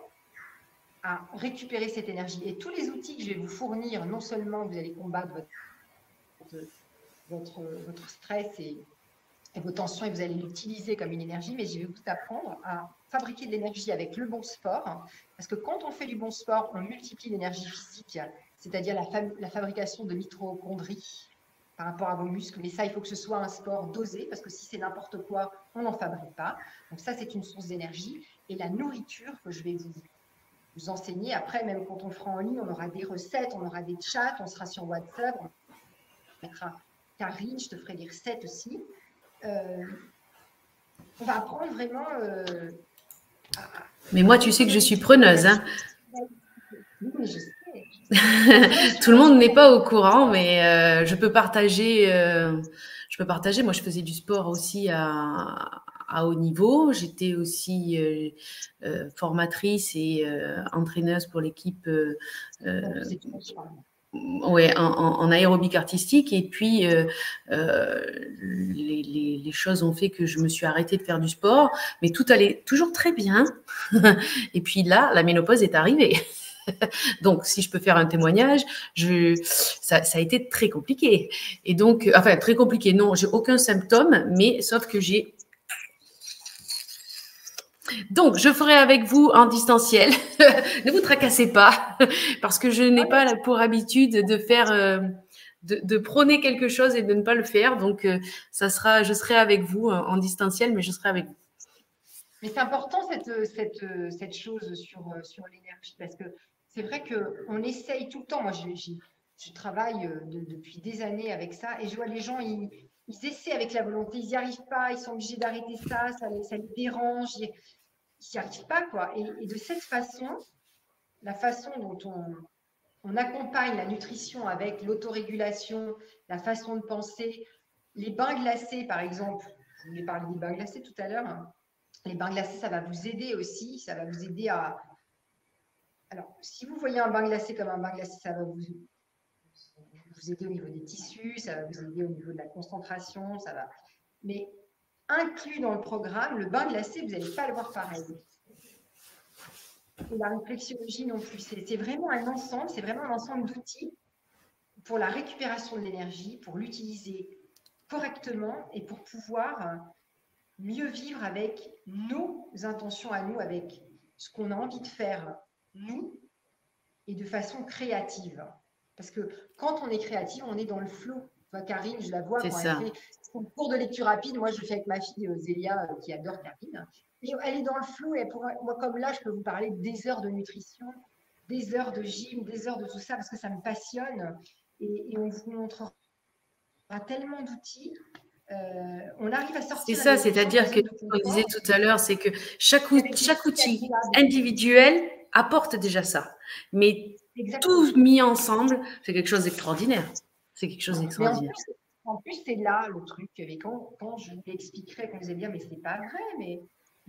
à récupérer cette énergie. Et tous les outils que je vais vous fournir, non seulement vous allez combattre votre stress et vos tensions et vous allez l'utiliser comme une énergie, mais je vais vous apprendre à fabriquer de l'énergie avec le bon sport. Parce que quand on fait du bon sport, on multiplie l'énergie physique, c'est-à-dire la fabrication de mitochondries par rapport à vos muscles. Mais ça, il faut que ce soit un sport dosé, parce que si c'est n'importe quoi, on n'en fabrique pas. Donc ça, c'est une source d'énergie. Et la nourriture que je vais vous enseigner, après, même quand on le fera en ligne, on aura des recettes, on aura des chats, on sera sur WhatsApp, on mettra Karine, je te ferai des recettes aussi. On va apprendre vraiment Mais moi, tu sais que je suis preneuse. Hein. Oui, mais je sais. Tout le monde n'est pas au courant, mais je peux partager. Moi, je faisais du sport aussi à haut niveau. J'étais aussi formatrice et entraîneuse pour l'équipe en aérobic artistique. Et puis, les choses ont fait que je me suis arrêtée de faire du sport, mais tout allait toujours très bien. Et puis là, la ménopause est arrivée. Donc, si je peux faire un témoignage, ça a été très compliqué. Et donc, enfin, très compliqué, non, j'ai aucun symptôme, mais sauf que j'ai... Donc, je ferai avec vous en distanciel. Ne vous tracassez pas, parce que je n'ai pas pour habitude de faire de prôner quelque chose et de ne pas le faire. Donc, je serai avec vous en distanciel, mais je serai avec vous. Mais c'est important cette chose sur l'énergie, parce que c'est vrai qu'on essaye tout le temps. Moi, je travaille depuis des années avec ça et je vois les gens, ils essaient avec la volonté, ils n'y arrivent pas, ils sont obligés d'arrêter ça les dérange, ils n'y arrivent pas, quoi. Et de cette façon, la façon dont on accompagne la nutrition avec l'autorégulation, la façon de penser, les bains glacés, par exemple, je voulais parler des bains glacés tout à l'heure, hein. Les bains glacés, ça va vous aider aussi, ça va vous aider à… Alors, si vous voyez un bain glacé comme un bain glacé, ça va vous aider au niveau des tissus, ça va vous aider au niveau de la concentration, ça va… Mais inclus dans le programme, le bain glacé, vous n'allez pas le voir pareil. Et la réflexologie non plus. C'est vraiment un ensemble, c'est vraiment un ensemble d'outils pour la récupération de l'énergie, pour l'utiliser correctement et pour pouvoir mieux vivre avec nos intentions à nous, avec ce qu'on a envie de faire, nous, et de façon créative. Parce que quand on est créative, on est dans le flow. Toi, Karine, je la vois quand elle fait son cours de lecture rapide. Moi, je le fais avec ma fille Zélia, qui adore Karine. Et elle est dans le flow. Et moi, comme là, je peux vous parler des heures de nutrition, des heures de gym, des heures de tout ça, parce que ça me passionne. Et on vous montrera tellement d'outils. On arrive à sortir. C'est ça, c'est-à-dire que, comme on disait tout à l'heure, c'est que chaque outil individuel apporte déjà ça. Mais tout mis ensemble, c'est quelque chose d'extraordinaire. C'est quelque chose d'extraordinaire. En plus, c'est là le truc. Et quand je vous l'expliquerai, quand vous allez dire, mais c'est pas vrai, mais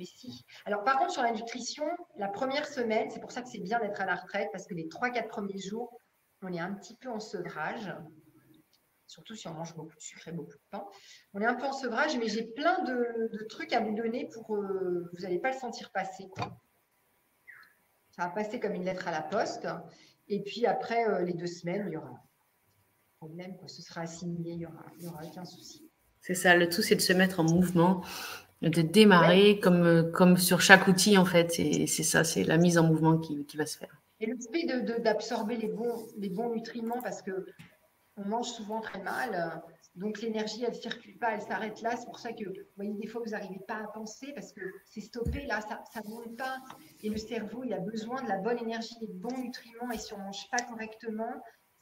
si. Alors, par contre, sur la nutrition, la première semaine, c'est pour ça que c'est bien d'être à la retraite, parce que les 3-4 premiers jours, on est un petit peu en sevrage. Surtout si on mange beaucoup de sucre et beaucoup de pain. On est un peu en sevrage, mais j'ai plein de trucs à vous donner pour… vous n'allez pas le sentir passer, quoi. Ça va passer comme une lettre à la poste. Et puis après, les 2 semaines, il y aura un problème, quoi. Ce sera assimilé, il n'y aura aucun souci. C'est ça, le tout, c'est de se mettre en mouvement, de démarrer comme sur chaque outil, en fait. Et c'est ça, c'est la mise en mouvement qui va se faire. Et le fait d'absorber les bons nutriments, parce que on mange souvent très mal, donc l'énergie, elle ne circule pas, elle s'arrête là. C'est pour ça que, vous voyez, des fois, vous n'arrivez pas à penser parce que c'est stoppé, là, ça ne monte pas. Et le cerveau, il a besoin de la bonne énergie, des bons nutriments. Et si on ne mange pas correctement,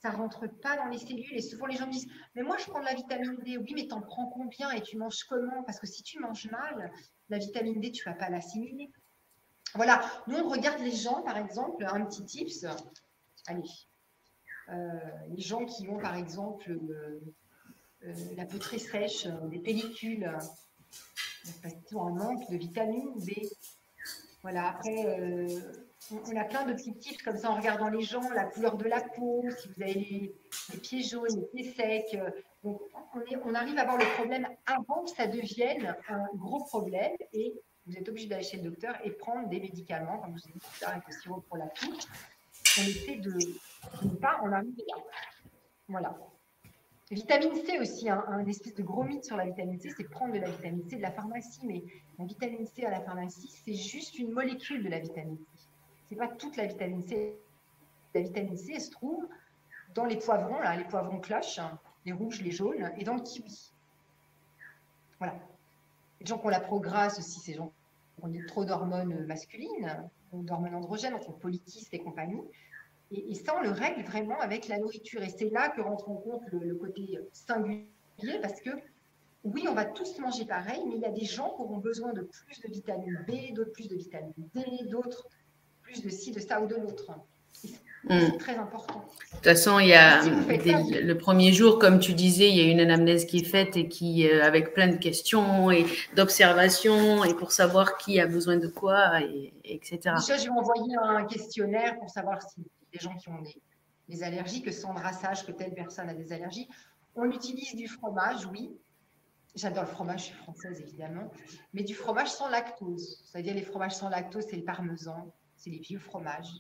ça ne rentre pas dans les cellules. Et souvent, les gens me disent, mais moi, je prends de la vitamine D. Oui, mais tu en prends combien et tu manges comment? Parce que si tu manges mal, la vitamine D, tu ne vas pas l'assimiler. Voilà, nous, on regarde les gens, par exemple, un petit tips. Allez. Les gens qui ont, par exemple, la peau très sèche, des pellicules, parce qu'ils ont un manque de vitamine B. Voilà, après, on a plein de petits tips comme ça en regardant les gens, la couleur de la peau, si vous avez les pieds jaunes, les pieds secs. Donc, on arrive à voir le problème avant que ça devienne un gros problème et vous êtes obligé d'aller chez le docteur et prendre des médicaments, comme je vous ai dit tout à l'heure, avec le sirop pour la toux. On essaie de ne pas en arriver là. Voilà. Vitamine C aussi, un espèce de gros mythe sur la vitamine C, c'est prendre de la vitamine C de la pharmacie, mais la vitamine C à la pharmacie, c'est juste une molécule de la vitamine C. Ce n'est pas toute la vitamine C. La vitamine C, elle se trouve dans les poivrons, là, les poivrons cloches, les rouges, les jaunes, et dans le kiwi. Voilà. Les gens qui ont la peau grasse aussi, ces gens qui ont trop d'hormones masculines, d'hormones androgènes, entre polykyste et compagnie. Et ça, on le règle vraiment avec la nourriture. Et c'est là que rentre en compte le côté singulier, parce que oui, on va tous manger pareil, mais il y a des gens qui auront besoin de plus de vitamine B, d'autres plus de vitamine D, d'autres plus de ci, de ça ou de l'autre. C'est très important. De toute façon, il y a le premier jour, comme tu disais, il y a une anamnèse qui est faite et qui, avec plein de questions et d'observations et pour savoir qui a besoin de quoi, etc. Déjà, je vais envoyer un questionnaire pour savoir si les gens qui ont des allergies, que Sandra sache que telle personne a des allergies. On utilise du fromage, oui. J'adore le fromage, je suis française évidemment, mais du fromage sans lactose. C'est-à-dire les fromages sans lactose, c'est le parmesan, c'est les vieux fromages.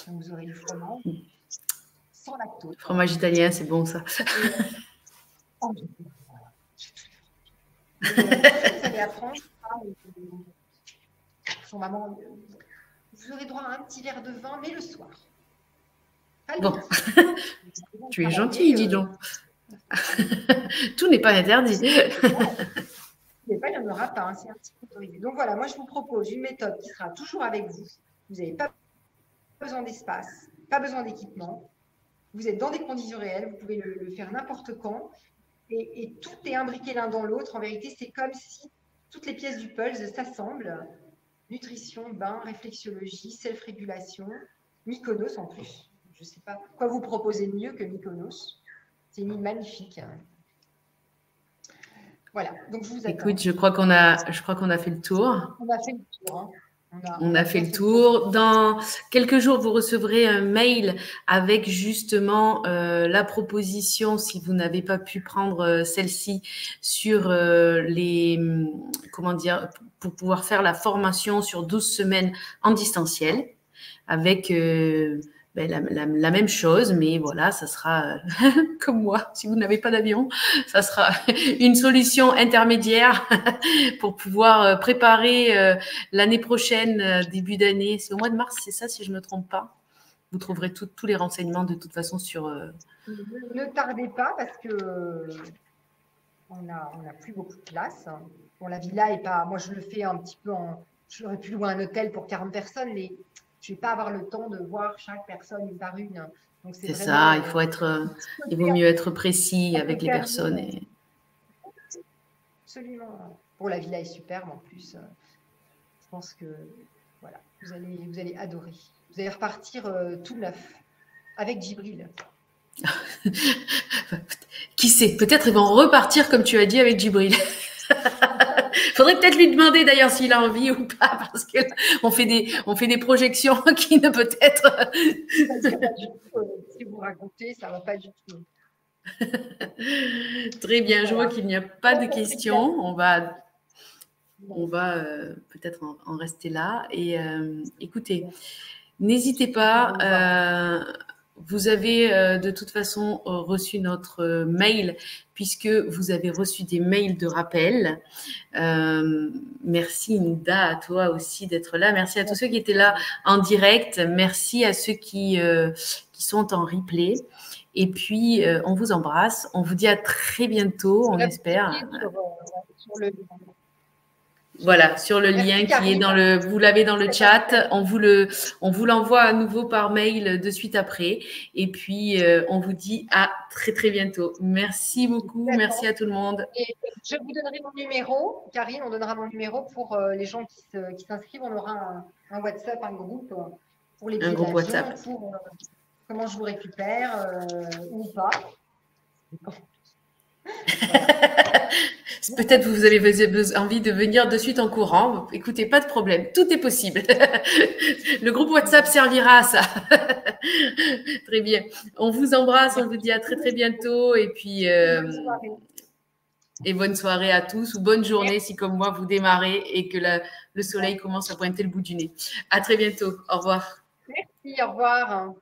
Donc vous aurez du fromage sans lactose. Fromage italien, c'est bon ça. Vous allez apprendre son maman. Vous aurez droit à un petit verre de vin, mais le soir. Pas Bon, tu es gentil, dis donc. Tout n'est pas interdit. Il n'y en aura pas, hein, c'est un petit peu autorisé. Donc voilà, moi je vous propose une méthode qui sera toujours avec vous. Vous n'avez pas besoin d'espace, pas besoin d'équipement. Vous êtes dans des conditions réelles, vous pouvez le faire n'importe quand. Et tout est imbriqué l'un dans l'autre. En vérité, c'est comme si toutes les pièces du puzzle s'assemblent. Nutrition, bain, réflexologie, self-régulation, Mykonos en plus. Je ne sais pas quoi vous proposer de mieux que Mykonos. C'est une île magnifique. Voilà, donc je vous attends. Écoute, je crois qu'on a fait le tour. On a fait le tour. Hein. On a fait le tour. Dans quelques jours, vous recevrez un mail avec justement la proposition, si vous n'avez pas pu prendre celle-ci, sur pour pouvoir faire la formation sur 12 semaines en distanciel, avec la même chose, mais voilà, ça sera comme moi, si vous n'avez pas d'avion, ça sera une solution intermédiaire pour pouvoir préparer l'année prochaine, début d'année. C'est au mois de mars, c'est ça, si je ne me trompe pas. Vous trouverez tous les renseignements de toute façon sur… Ne tardez pas parce que on n'a plus beaucoup de place. Bon, la villa est pas… Moi, je le fais un petit peu en… J'aurais pu louer un hôtel pour 40 personnes, mais je ne vais pas avoir le temps de voir chaque personne une par une. C'est ça, il vaut mieux être précis avec les personnes. Absolument. Pour la villa est superbe en plus. Je pense que voilà, vous allez adorer. Vous allez repartir tout neuf avec Djibril. Qui sait, peut-être ils vont repartir comme tu as dit avec Djibril. Faudrait peut-être lui demander d'ailleurs s'il a envie ou pas, parce qu'on fait des projections qui ne peut-être… Si vous racontez, ça ne va pas du tout. Très bien, je vois qu'il n'y a pas de questions. On va peut-être en rester là. Et écoutez, n'hésitez pas… vous avez de toute façon reçu notre mail puisque vous avez reçu des mails de rappel. Merci Nida, à toi aussi d'être là. Merci à tous ceux qui étaient là en direct. Merci à ceux qui sont en replay. Et puis, on vous embrasse. On vous dit à très bientôt, on espère. Voilà, sur le lien qui est vous l'avez dans le chat, on vous l'envoie à nouveau par mail de suite après. Et puis, on vous dit à très, très bientôt. Merci beaucoup. Merci à tout le monde. Et je vous donnerai mon numéro. Karine, on donnera mon numéro pour les gens qui s'inscrivent. On aura un WhatsApp, un groupe pour les billets d'avion, WhatsApp. Pour comment je vous récupère ou pas. Peut-être vous avez envie de venir de suite en courant. Écoutez, pas de problème, tout est possible. Le groupe WhatsApp servira à ça. Très bien. On vous embrasse, on vous dit à très très bientôt et puis bonne soirée à tous ou bonne journée si comme moi vous démarrez et que le soleil commence à pointer le bout du nez. À très bientôt. Au revoir. Merci, au revoir.